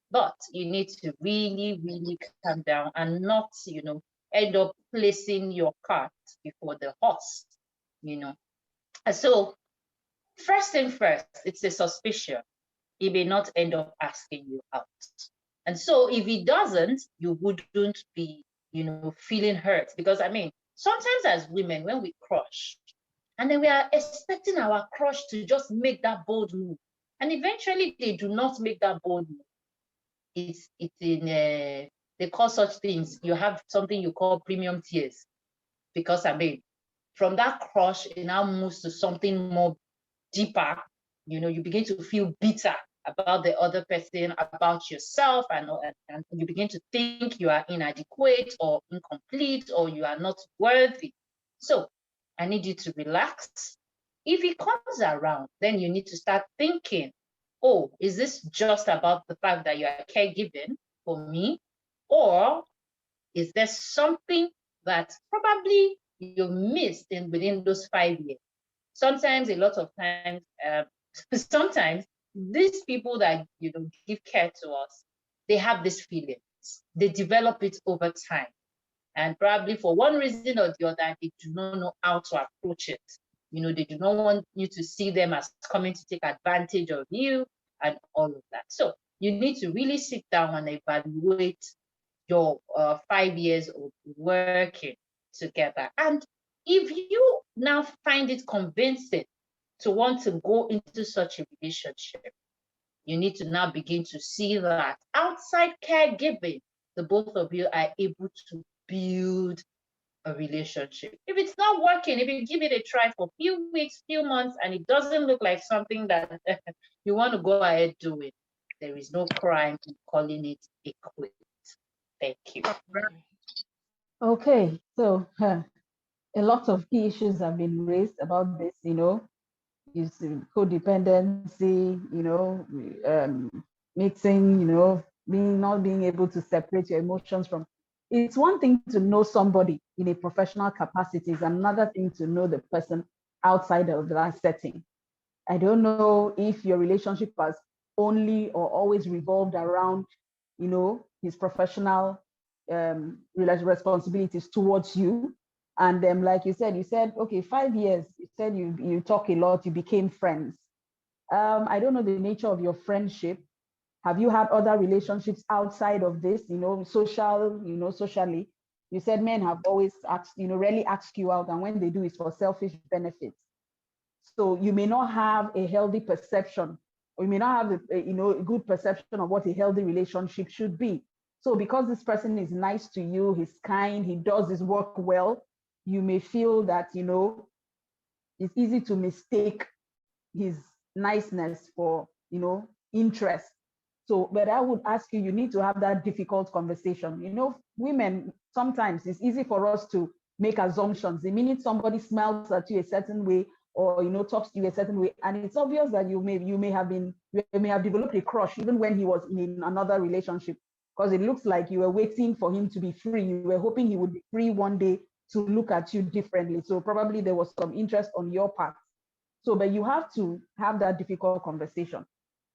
But you need to really, really calm down and not, end up placing your cart before the horse, And so first thing first, it's a suspicion. He may not end up asking you out. And so if he doesn't, you wouldn't be, feeling hurt. Because sometimes as women, when we crush, and then we are expecting our crush to just make that bold move. And eventually they do not make that bold move. It's in, they call such things, you have something you call premium tears. Because from that crush, it now moves to something more deeper. You begin to feel bitter about the other person, about yourself, and you begin to think you are inadequate or incomplete or you are not worthy. So I need you to relax. If he comes around, then you need to start thinking, oh, is this just about the fact that you are caregiving for me? Or is there something that probably you missed within those 5 years? Sometimes, a lot of times, sometimes these people that give care to us, they have these feelings. They develop it over time. And probably for one reason or the other, they do not know how to approach it. They do not want you to see them as coming to take advantage of you and all of that. So you need to really sit down and evaluate your 5 years of working together. And if you now find it convincing to want to go into such a relationship, you need to now begin to see that outside caregiving, the both of you are able to build a relationship. If it's not working, if you give it a try for a few weeks, few months, and it doesn't look like something that you want to go ahead doing, there is no crime in calling it a quit. Thank you. Okay, so a lot of key issues have been raised about this, codependency, mixing, not being able to separate your emotions from. It's one thing to know somebody in a professional capacity, it's another thing to know the person outside of that setting. I don't know if your relationship has only or always revolved around, his professional responsibilities towards you. And like you said, okay, 5 years, you said you talk a lot, you became friends. I don't know the nature of your friendship. Have you had other relationships outside of this, socially? You said men have always asked, rarely ask you out, and when they do, it's for selfish benefits. So you may not have a healthy perception, or you may not have a good perception of what a healthy relationship should be. So because this person is nice to you, he's kind, he does his work well, you may feel that, it's easy to mistake his niceness for, interest. So, but I would ask you, you need to have that difficult conversation. Women, sometimes it's easy for us to make assumptions. The minute somebody smiles at you a certain way, or talks to you a certain way, and it's obvious that you may have developed a crush even when he was in another relationship, because it looks like you were waiting for him to be free. You were hoping he would be free one day to look at you differently. So probably there was some interest on your part. So, but you have to have that difficult conversation.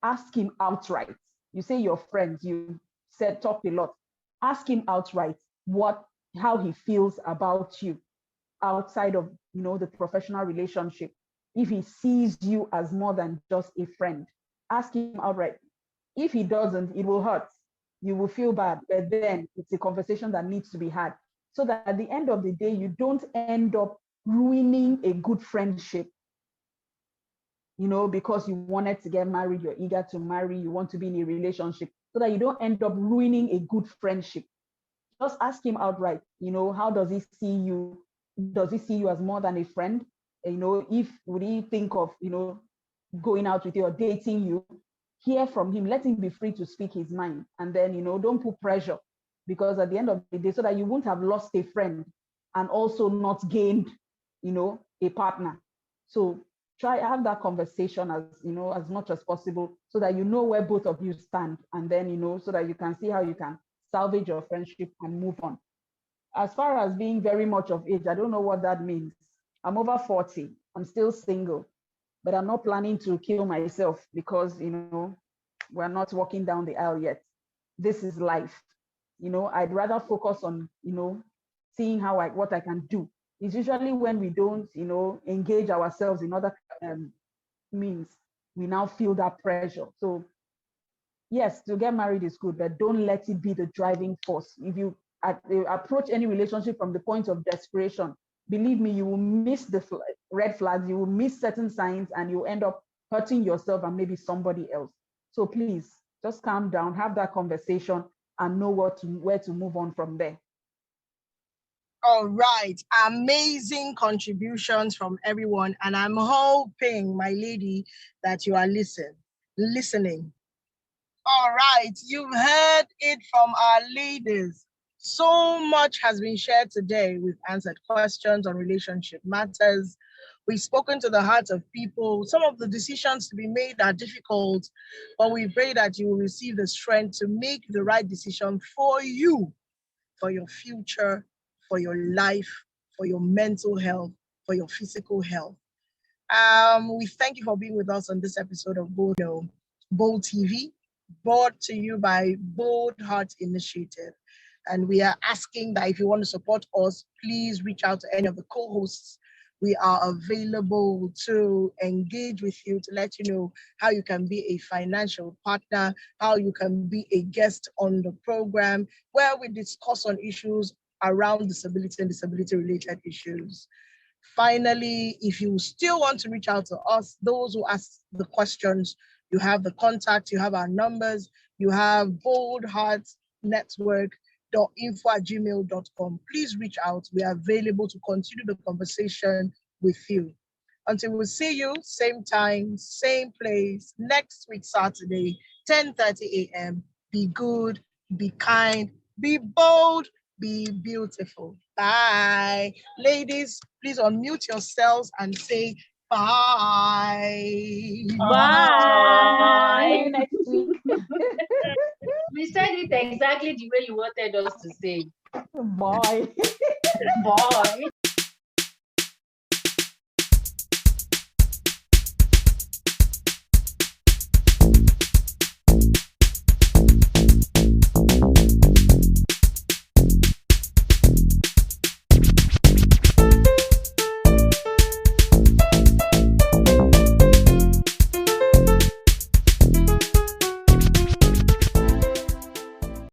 Ask him outright. You say you're friends, you said talk a lot. Ask him outright how he feels about you outside of the professional relationship. If he sees you as more than just a friend, ask him outright. If he doesn't, it will hurt. You will feel bad, but then it's a conversation that needs to be had, so that at the end of the day, you don't end up ruining a good friendship, because you wanted to get married, you're eager to marry, you want to be in a relationship, so that you don't end up ruining a good friendship. Just ask him outright, how does he see you? Does he see you as more than a friend? Would he think of, going out with you or dating you? Hear from him, let him be free to speak his mind. And then, don't put pressure, because at the end of the day, so that you won't have lost a friend and also not gained, a partner. So try have that conversation as as much as possible, so that you know where both of you stand, and then so that you can see how you can salvage your friendship and move on. As far as being very much of age, I don't know what that means. I'm over 40. I'm still single, but I'm not planning to kill myself because we're not walking down the aisle yet. This is life. I'd rather focus on seeing what I can do. It's usually when we don't engage ourselves in other means, we now feel that pressure. So yes, to get married is good, but don't let it be the driving force. If you approach any relationship from the point of desperation, believe me, you will miss the red flags, you will miss certain signs, and you end up hurting yourself and maybe somebody else. So please, just calm down, have that conversation, and know where to move on from there. All right, amazing contributions from everyone, and I'm hoping, my lady, that you are listening. All right, you've heard it from our ladies. So much has been shared today. We've answered questions on relationship matters. We've spoken to the hearts of people. Some of the decisions to be made are difficult, but we pray that you will receive the strength to make the right decision for you, for your future, for your life, for your mental health, for your physical health. We thank you for being with us on this episode of Bold TV, brought to you by Bold Heart Initiative. And we are asking that if you want to support us, please reach out to any of the co-hosts. We are available to engage with you, to let you know how you can be a financial partner, how you can be a guest on the program, where we discuss on issues around disability and disability-related issues. Finally, if you still want to reach out to us, those who ask the questions, you have the contact, you have our numbers, you have boldheartnetwork.info@gmail.com. Please reach out. We are available to continue the conversation with you. Until we see you, same time, same place, next week, Saturday, 10:30 a.m. Be good, be kind, be bold, be beautiful. Bye. Ladies, please unmute yourselves and say bye. See you Bye. next week. We said it exactly the way you wanted us to say. Bye. Bye.